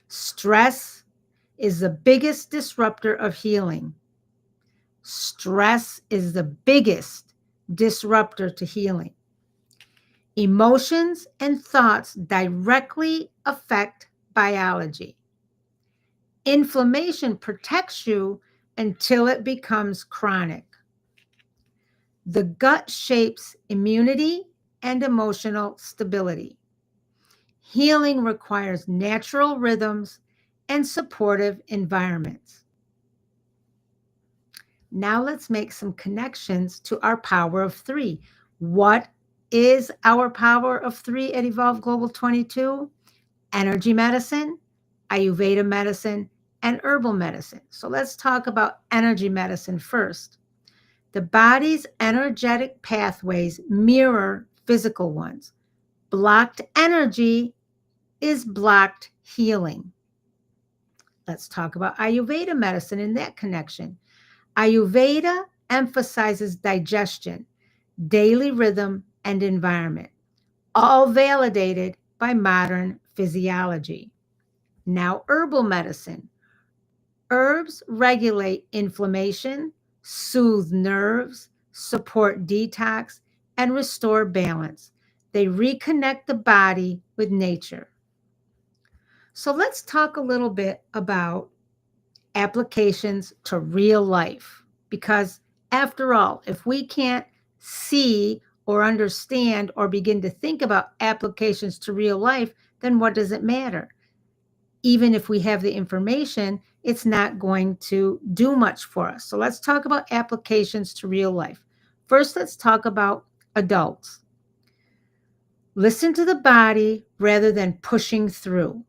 Stress is the biggest disruptor of healing. Stress is the biggest disruptor to healing. Emotions and thoughts directly affect biology. Inflammation protects you until it becomes chronic. The gut shapes immunity and emotional stability. Healing requires natural rhythms and supportive environments. Now let's make some connections to our power of 3. What is our power of 3 at Evolve Global 22? Energy medicine, Ayurveda medicine, and herbal medicine. So let's talk about energy medicine first. The body's energetic pathways mirror physical ones. Blocked energy is blocked healing. Let's talk about Ayurveda medicine in that connection. Ayurveda emphasizes digestion, daily rhythm, and environment, all validated by modern physiology. Now, herbal medicine. Herbs regulate inflammation, soothe nerves, support detox, and restore balance. They reconnect the body with nature. So let's talk a little bit about applications to real life. Because after all, if we can't see or understand or begin to think about applications to real life, then what does it matter? Even if we have the information, it's not going to do much for us. So let's talk about applications to real life. First, let's talk about adults. Listen to the body rather than pushing through.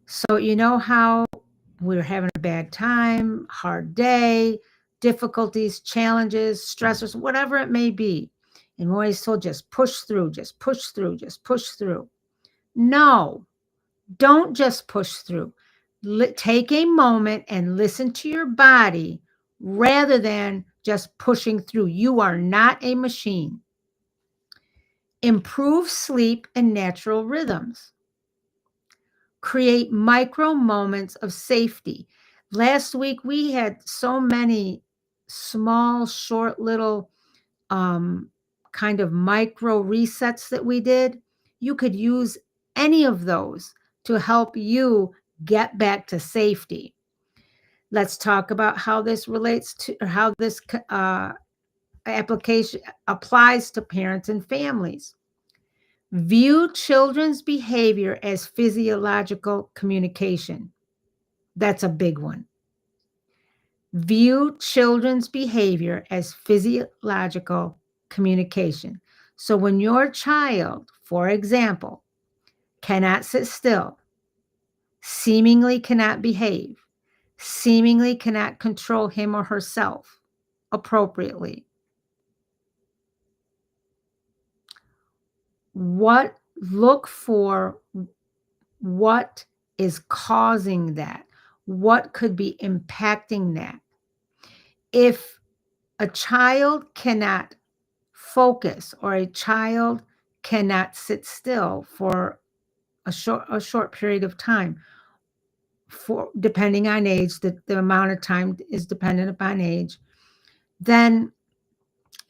So, you know how we're having a bad time, hard day, difficulties, challenges, stressors, whatever it may be. And we're always told just push through, just push through, just push through. No, don't just push through. Take a moment and listen to your body rather than just pushing through. You are not a machine. Improve sleep and natural rhythms. Create micro moments of safety. Last week, we had so many small, short little kind of micro resets that we did. You could use any of those to help you get back to safety. Let's talk about how this relates to, or how this application applies to parents and families. View children's behavior as physiological communication. That's a big one. View children's behavior as physiological communication. So when your child, for example, cannot sit still, seemingly cannot behave, seemingly cannot control him or herself appropriately, look for what is causing that, what could be impacting that. If a child cannot focus or a child cannot sit still for a short period of time, for depending on age, the amount of time is dependent upon age, then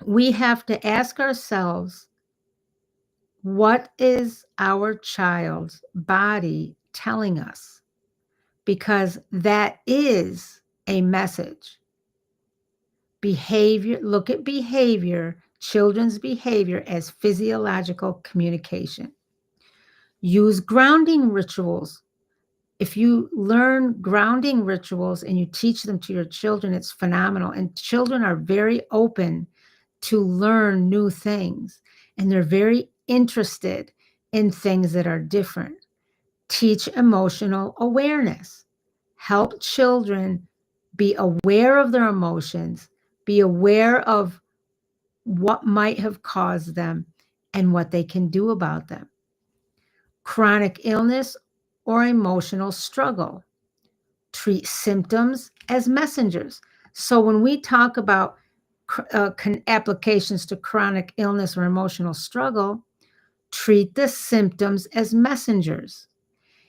we have to ask ourselves, what is our child's body telling us? Because that is a message. Behavior, look at behavior, children's behavior as physiological communication. Use grounding rituals. If you learn grounding rituals and you teach them to your children, it's phenomenal. And children are very open to learn new things, and they're very interested in things that are different. Teach emotional awareness. Help children be aware of their emotions, be aware of what might have caused them and what they can do about them. Chronic illness or emotional struggle. Treat symptoms as messengers. So when we talk about applications to chronic illness or emotional struggle, treat the symptoms as messengers.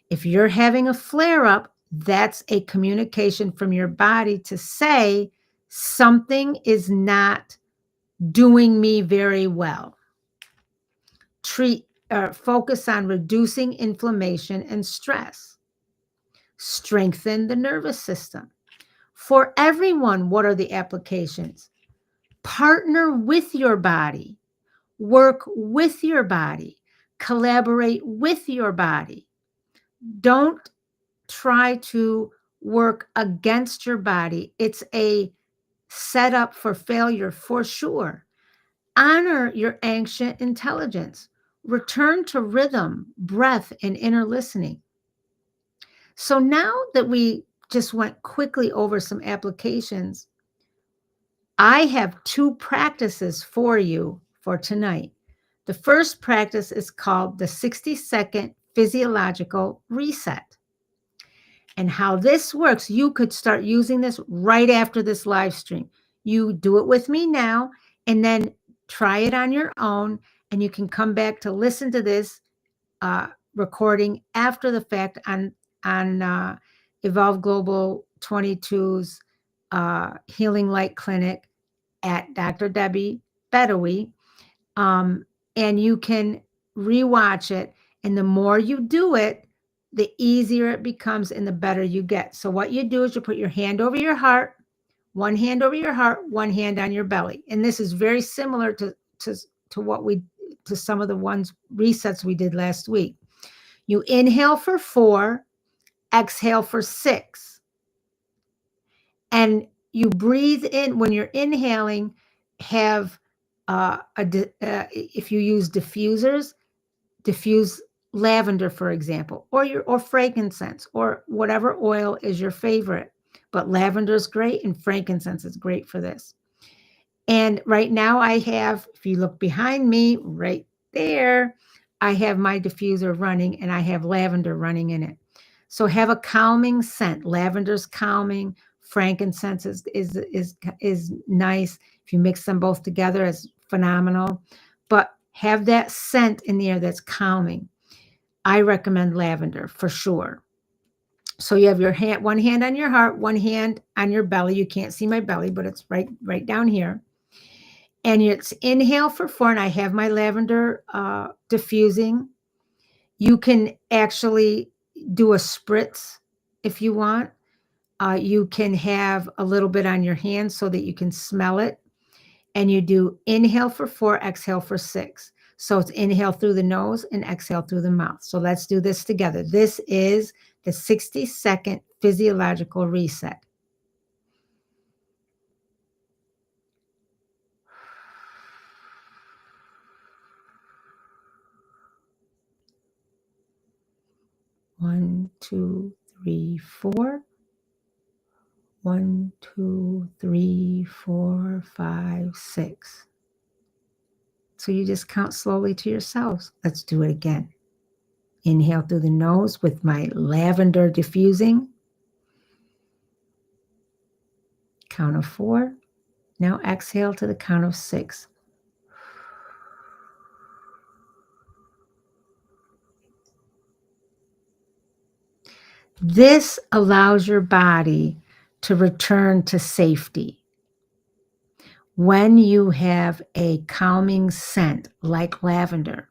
If you're having a flare up, that's a communication from your body to say something is not doing me very well. Focus on reducing inflammation and stress. Strengthen the nervous system. For everyone, what are the applications? Partner with your body. Work with your body. Collaborate with your body. Don't try to work against your body. It's a setup for failure for sure. Honor your ancient intelligence. Return to rhythm, breath, and inner listening. So now that we just went quickly over some applications, I have 2 practices for you for tonight. The first practice is called the 60-second physiological reset. And how this works, you could start using this right after this live stream. You do it with me now, and then try it on your own, and you can come back to listen to this recording after the fact on Evolve Global 22's Healing Light Clinic at Dr. Debbie Bedowy. And you can rewatch it. And the more you do it, the easier it becomes and the better you get. So what you do is you put your hand over your heart, one hand over your heart, one hand on your belly. And this is very similar to what we to some of the ones resets we did last week. You inhale for 4, exhale for 6. And you breathe in when you're inhaling, have if you use diffusers, diffuse lavender, for example, or frankincense, or whatever oil is your favorite. But lavender is great and frankincense is great for this. And right now I have, if you look behind me right there, I have my diffuser running and I have lavender running in it. So have a calming scent. Lavender's calming. Frankincense is nice. If you mix them both together, it's phenomenal. But have that scent in the air that's calming. I recommend lavender for sure. So you have your hand, one hand on your heart, one hand on your belly. You can't see my belly, but it's right down here. And it's inhale for 4, and I have my lavender diffusing. You can actually do a spritz if you want. You can have a little bit on your hand so that you can smell it. And you do inhale for 4, exhale for 6. So it's inhale through the nose and exhale through the mouth. So let's do this together. This is the 60-second physiological reset. One, 2, 3, 4. 1, 2, 3, 4, 5, 6. So you just count slowly to yourselves. Let's do it again. Inhale through the nose with my lavender diffusing. Count of 4. Now exhale to the count of 6. This allows your body to return to safety. When you have a calming scent like lavender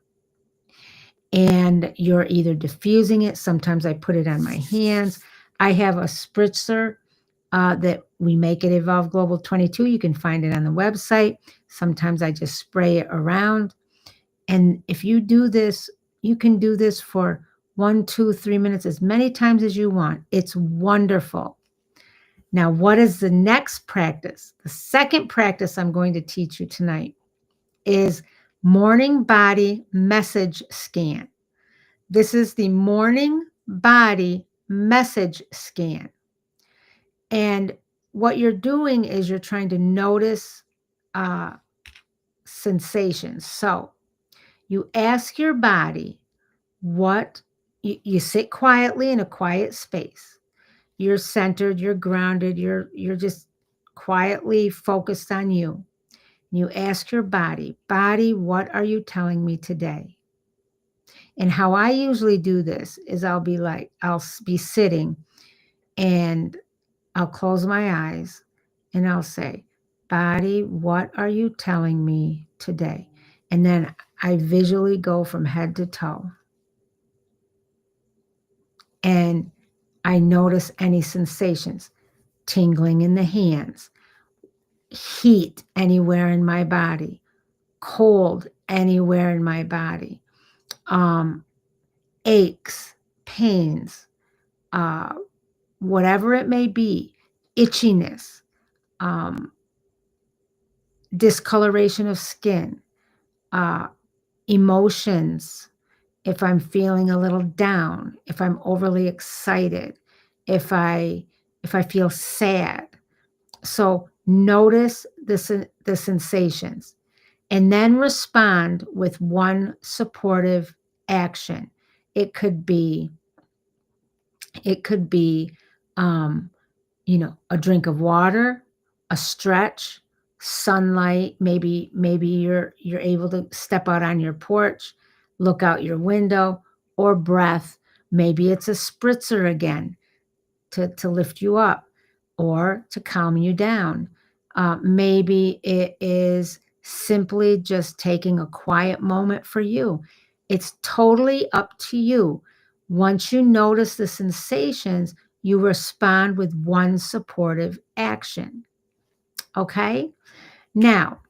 and you're either diffusing it, sometimes I put it on my hands. I have a spritzer that we make at Evolve Global 22. You can find it on the website. Sometimes I just spray it around. And if you do this, you can do this for 1, 2, 3 minutes, as many times as you want. It's wonderful. Now, what is the next practice? The second practice I'm going to teach you tonight is morning body message scan. This is the morning body message scan. And what you're doing is you're trying to notice sensations. So you ask your body what you sit quietly in a quiet space. You're centered, you're grounded, you're just quietly focused on you. You ask your body, what are you telling me today? And how I usually do this is I'll be sitting and I'll close my eyes and I'll say, body, what are you telling me today? And then I visually go from head to toe. And I notice any sensations, tingling in the hands, heat anywhere in my body, cold anywhere in my body, aches, pains, whatever it may be, itchiness, discoloration of skin, emotions, if I'm feeling a little down, if I'm overly excited, if I feel sad. So notice the sensations and then respond with one supportive action. It could be a drink of water, a stretch, sunlight. Maybe you're able to step out on your porch, look out your window, or breath. Maybe it's a spritzer again to lift you up. or to calm you down. Maybe it is simply just taking a quiet moment for you. It's totally up to you. Once you notice the sensations, you respond with one supportive action. Okay? Now,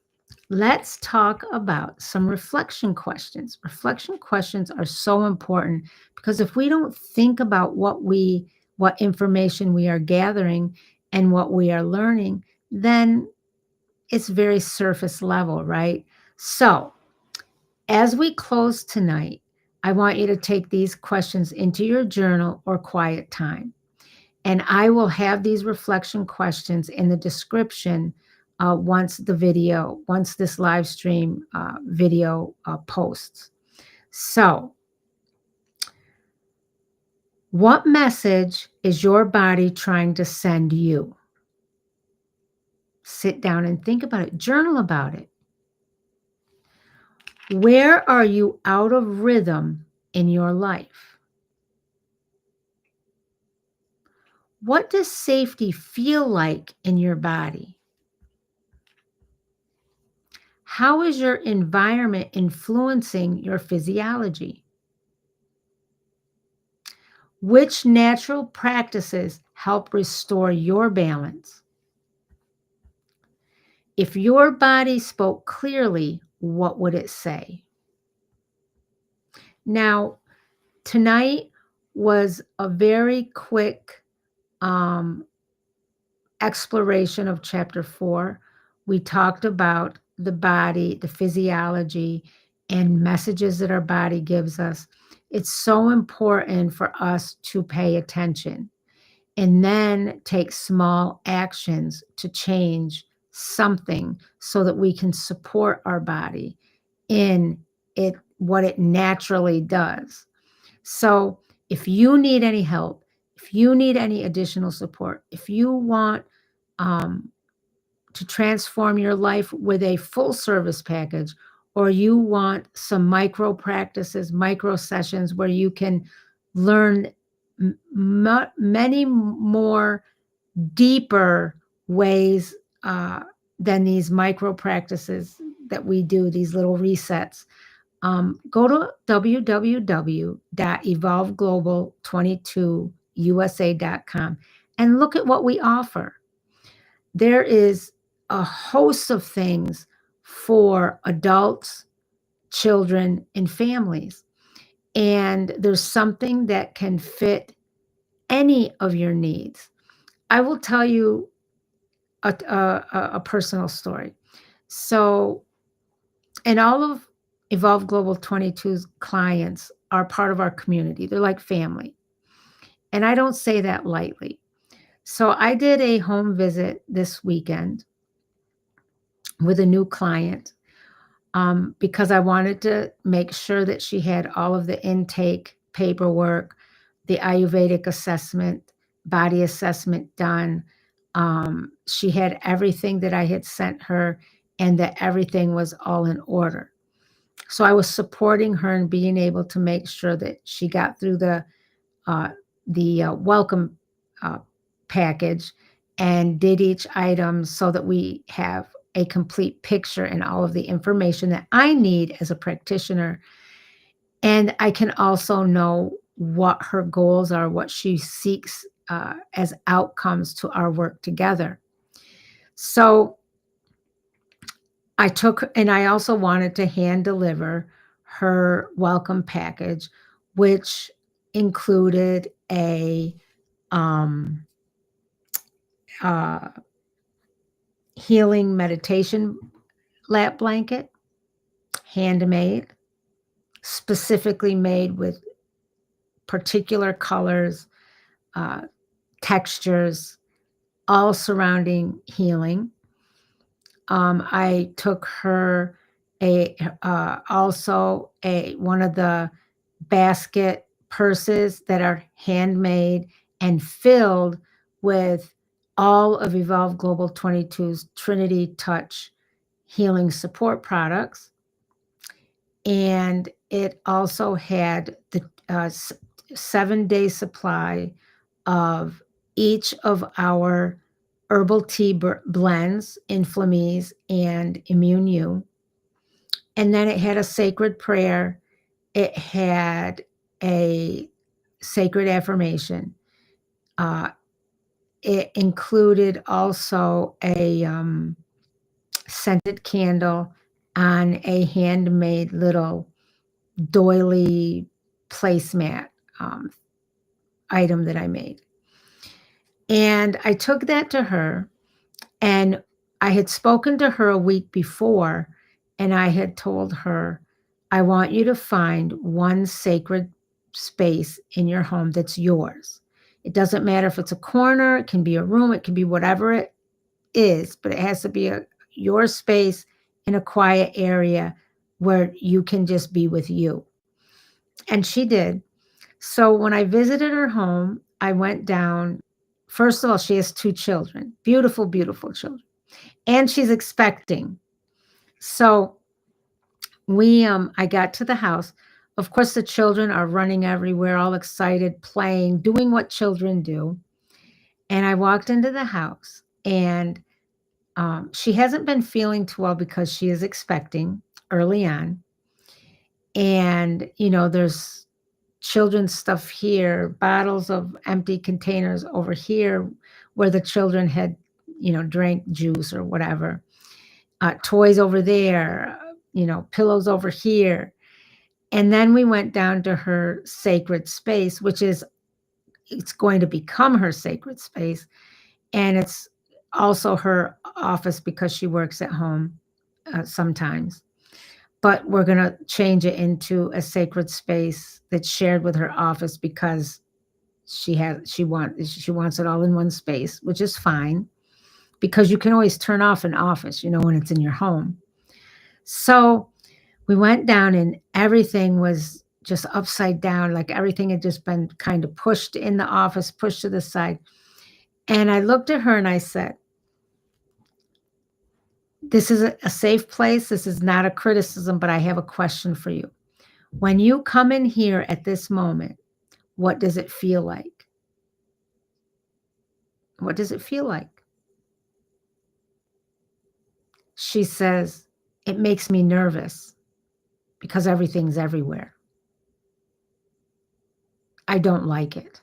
let's talk about some reflection questions. Reflection questions are so important because if we don't think about what information we are gathering and what we are learning, then it's very surface level, right? So, as we close tonight, I want you to take these questions into your journal or quiet time. And I will have these reflection questions in the description once this live stream video posts. So, what message is your body trying to send you? Sit down and think about it, journal about it. Where are you out of rhythm in your life? What does safety feel like in your body? How is your environment influencing your physiology? Which natural practices help restore your balance? If your body spoke clearly, what would it say? Now, tonight was a very quick exploration of chapter 4. We talked about the body, the physiology, and messages that our body gives us. It's so important for us to pay attention and then take small actions to change something so that we can support our body in it, what it naturally does. So if you need any help, if you need any additional support, if you want to transform your life with a full service package, or you want some micro practices, micro sessions where you can learn many more deeper ways than these micro practices that we do, these little resets, go to www.evolveglobal22usa.com and look at what we offer. There is a host of things for adults, children, and families. And there's something that can fit any of your needs. I will tell you a personal story. So, and all of Evolve Global 22's clients are part of our community. They're like family. And I don't say that lightly. So I did a home visit this weekend with a new client because I wanted to make sure that she had all of the intake paperwork, the Ayurvedic assessment, body assessment done. She had everything that I had sent her and that everything was all in order. So I was supporting her and being able to make sure that she got through the welcome package and did each item so that we have a complete picture and all of the information that I need as a practitioner. And I can also know what her goals are, what she seeks as outcomes to our work together. So I also wanted to hand deliver her welcome package, which included a healing meditation lap blanket, handmade, specifically made with particular colors, textures, all surrounding healing. I took her also one of the basket purses that are handmade and filled with all of Evolve Global 22's Trinity Touch healing support products. And it also had the 7-day supply of each of our herbal tea blends, Inflammease and Immune You. And then it had a sacred prayer. It had a sacred affirmation. It included also a scented candle on a handmade little doily placemat item that I made. And I took that to her, and I had spoken to her a week before, and I had told her, I want you to find one sacred space in your home that's yours. It doesn't matter if it's a corner, it can be a room, it can be whatever it is, but it has to be your space in a quiet area where you can just be with you. And she did. So when I visited her home, I went down. First of all, she has 2 children, beautiful, beautiful children, and she's expecting. So I got to the house. Of course, the children are running everywhere, all excited, playing, doing what children do. And I walked into the house, and she hasn't been feeling too well because she is expecting early on. And, there's children's stuff here, bottles of empty containers over here where the children had, drank juice or whatever. Toys over there, pillows over here. And then we went down to her sacred space, it's going to become her sacred space. And it's also her office because she works at home sometimes. But we're going to change it into a sacred space that's shared with her office because she wants it all in one space, which is fine because you can always turn off an office, when it's in your home. So we went down and everything was just upside down, like everything had just been kind of pushed in the office, pushed to the side. And I looked at her and I said, this is a safe place. This is not a criticism, but I have a question for you. When you come in here at this moment, what does it feel like? What does it feel like? She says, it makes me nervous because everything's everywhere. I don't like it.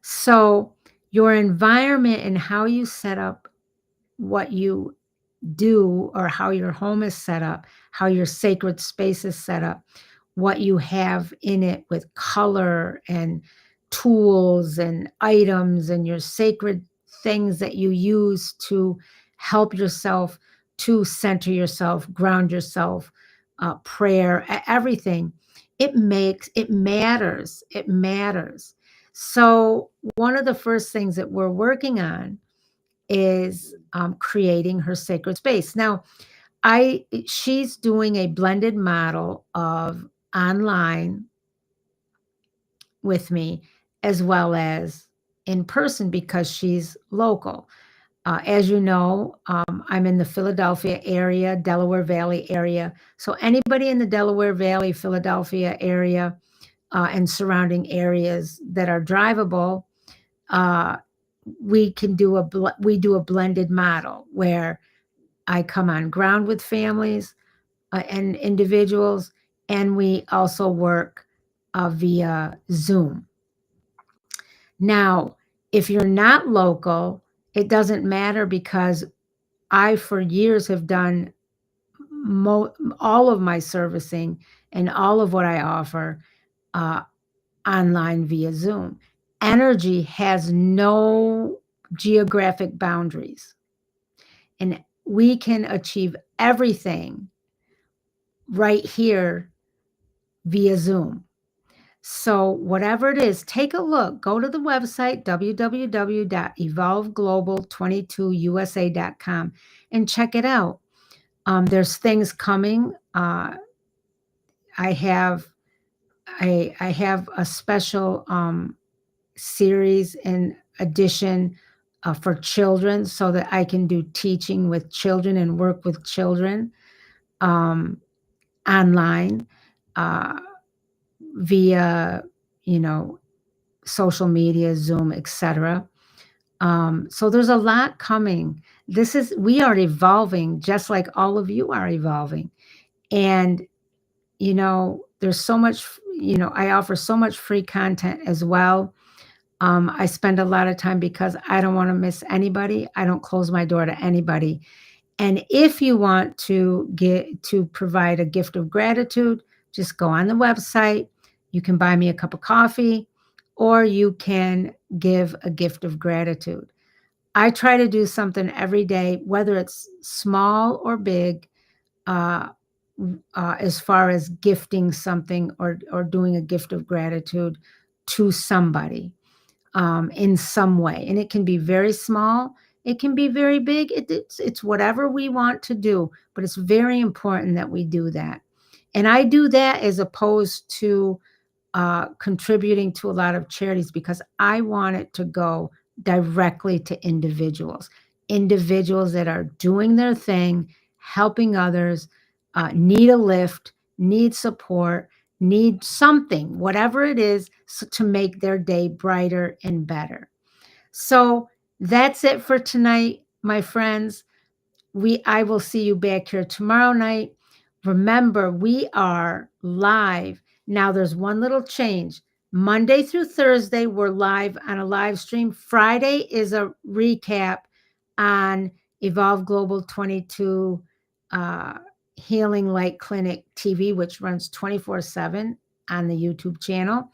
So your environment and how you set up what you do or how your home is set up, how your sacred space is set up, what you have in it with color and tools and items and your sacred things that you use to help yourself to center yourself, ground yourself, prayer, everything. It matters. It matters. So one of the first things that we're working on is creating her sacred space. Now, she's doing a blended model of online with me as well as in person because she's local. As you know, I'm in the Philadelphia area, Delaware Valley area. So anybody in the Delaware Valley, Philadelphia area, and surrounding areas that are drivable, we do a blended model where I come on ground with families and individuals, and we also work via Zoom. Now, if you're not local, it doesn't matter because I, for years, have done all of my servicing and all of what I offer online via Zoom. Energy has no geographic boundaries, and we can achieve everything right here via Zoom. So whatever it is, take a look. Go to the website, www.evolveglobal22usa.com, and check it out. There's things coming. I have a special series in addition for children so that I can do teaching with children and work with children online via, social media, Zoom, etc. So there's a lot coming. We are evolving just like all of you are evolving. And, there's so much, I offer so much free content as well. I spend a lot of time because I don't want to miss anybody. I don't close my door to anybody. And if you want to provide a gift of gratitude, just go on the website. You can buy me a cup of coffee, or you can give a gift of gratitude. I try to do something every day, whether it's small or big, uh, as far as gifting something or doing a gift of gratitude to somebody in some way. And it can be very small, it can be very big. It's whatever we want to do, but it's very important that we do that. And I do that as opposed to contributing to a lot of charities, because I want it to go directly to individuals that are doing their thing, helping others, need a lift, need support, need something, whatever it is, to make their day brighter and better. So that's it for tonight, my friends. I will see you back here tomorrow night. Remember, we are live. Now there's one little change. Monday through Thursday, we're live on a live stream. Friday is a recap on Evolve Global 22 Healing Light Clinic TV, which runs 24/7 on the YouTube channel.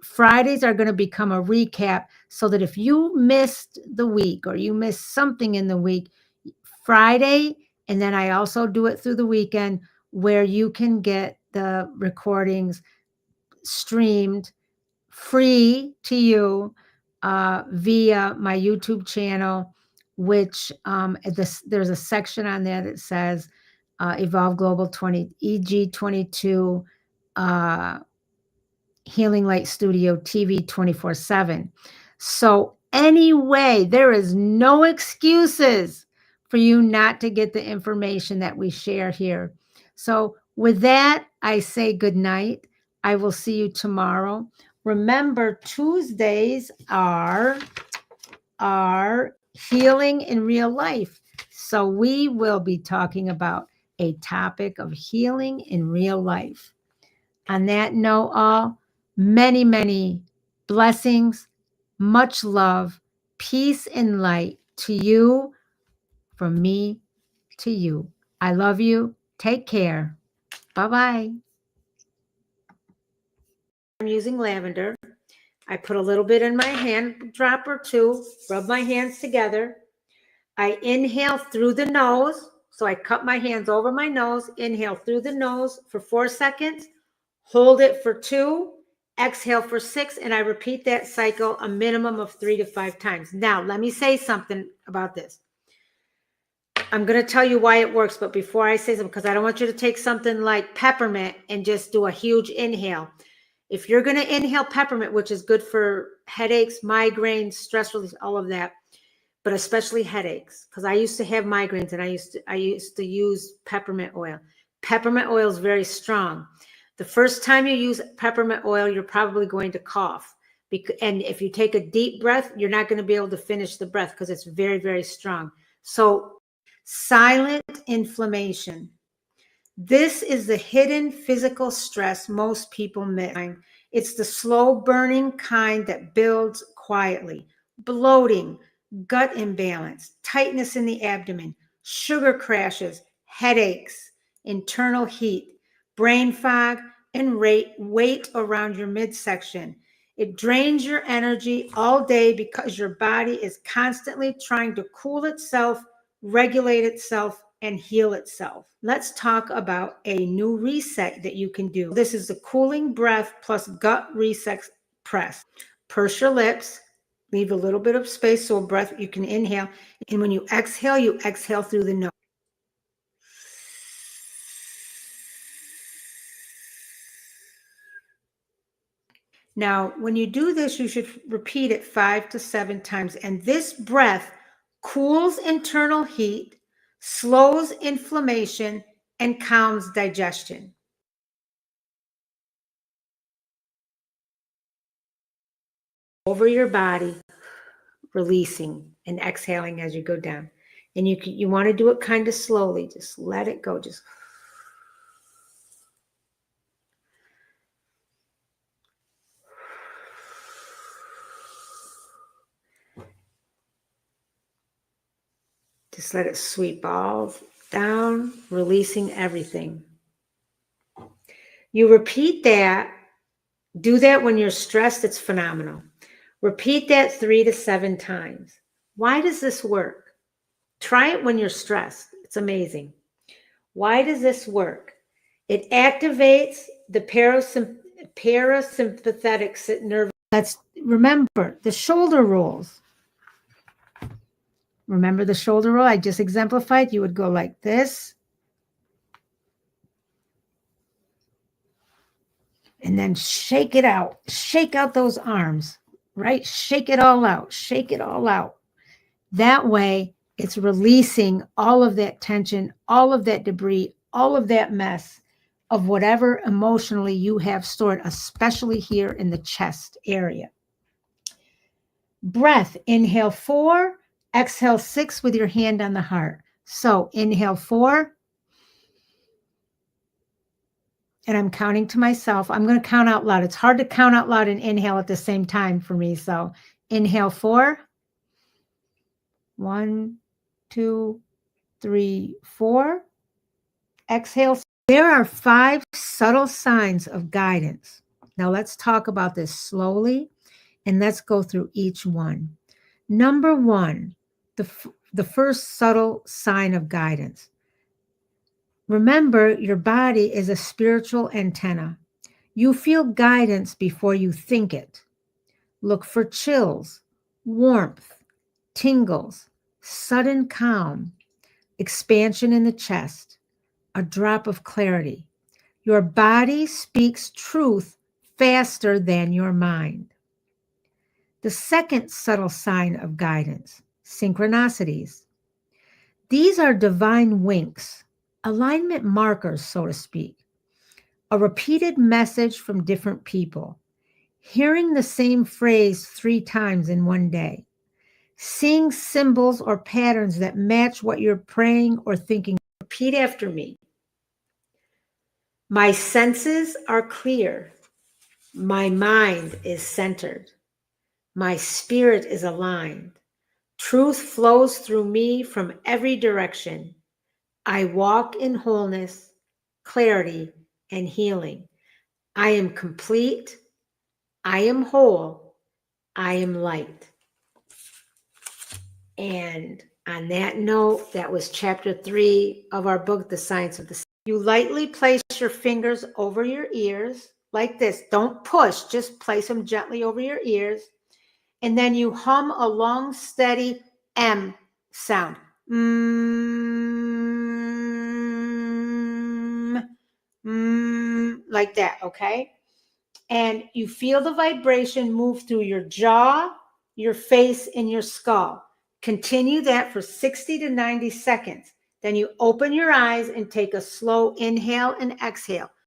Fridays are going to become a recap, so that if you missed the week or you missed something in the week, Friday, and then I also do it through the weekend, where you can get the recordings streamed free to you via my YouTube channel, which there's a section on there that says Evolve Global 20 EG22 Healing Light Studio TV 24/7. So anyway, there is no excuses for you not to get the information that we share here. So with that, I say good night. I will see you tomorrow. Remember, Tuesdays are healing in real life. So we will be talking about a topic of healing in real life. On that note, all, many, many blessings, much love, peace, and light to you, from me to you. I love you. Take care. Bye-bye. I'm using lavender. I put a little bit in my hand, drop or two, rub my hands together. I inhale through the nose. So I cup my hands over my nose, inhale through the nose for 4 seconds, hold it for 2, exhale for 6, and I repeat that cycle a minimum of 3 to 5 times. Now, let me say something about this. I'm going to tell you why it works, but before I say something, because I don't want you to take something like peppermint and just do a huge inhale. If you're going to inhale peppermint, which is good for headaches, migraines, stress relief, all of that, but especially headaches, because I used to have migraines and I used to use peppermint oil. Peppermint oil is very strong. The first time you use peppermint oil, you're probably going to cough. And if you take a deep breath, you're not going to be able to finish the breath because it's very, very strong. So silent inflammation. This is the hidden physical stress most people miss. It's the slow burning kind that builds quietly. Bloating, gut imbalance, tightness in the abdomen, sugar crashes, headaches, internal heat, brain fog, and weight around your midsection. It drains your energy all day because your body is constantly trying to cool itself, regulate itself, and heal itself. Let's talk about a new reset that you can do. This is the cooling breath plus gut reset press. Purse your lips, leave a little bit of space so a breath you can inhale. And when you exhale through the nose. Now, when you do this, you should repeat it 5 to 7 times. And this breath cools internal heat, slows inflammation, and calms digestion. Over your body. releasing and exhaling as you go down. And you want to do it kind of slowly. Just let it go. Just let it sweep all down, releasing everything. You repeat that. Do that when you're stressed. It's phenomenal. Repeat that 3 to 7 times. Why does this work? Try it when you're stressed. It's amazing. Why does this work? It activates the parasympathetic nervous. Let's remember the shoulder rolls. Remember the shoulder roll I just exemplified? You would go like this. And then shake it out. Shake out those arms, right? Shake it all out. Shake it all out. That way, it's releasing all of that tension, all of that debris, all of that mess of whatever emotionally you have stored, especially here in the chest area. Breath, inhale 4, exhale 6 with your hand on the heart. So inhale 4. And I'm counting to myself. I'm going to count out loud. It's hard to count out loud and inhale at the same time for me. So inhale 4. 1, 2, 3, 4. Exhale. There are 5 subtle signs of guidance. Now let's talk about this slowly and let's go through each one. Number 1, the first subtle sign of guidance. Remember, your body is a spiritual antenna. You feel guidance before you think it. Look for chills, warmth, tingles, sudden calm, expansion in the chest, a drop of clarity. Your body speaks truth faster than your mind. The second subtle sign of guidance, synchronicities. These are divine winks, alignment markers, so to speak. A repeated message from different people, hearing the same phrase 3 times in one day, seeing symbols or patterns that match what you're praying or thinking. Repeat after me. My senses are clear. My mind is centered. My spirit is aligned. Truth flows through me from every direction. I walk in wholeness, clarity, and healing. I am complete. I am whole. I am light. And on that note, that was chapter 3 of our book, The Science of the Sound. You lightly place your fingers over your ears like this. Don't push, just place them gently over your ears. And then you hum a long, steady M sound. Like that, okay? And you feel the vibration move through your jaw, your face, and your skull. Continue that for 60 to 90 seconds. Then you open your eyes and take a slow inhale and exhale.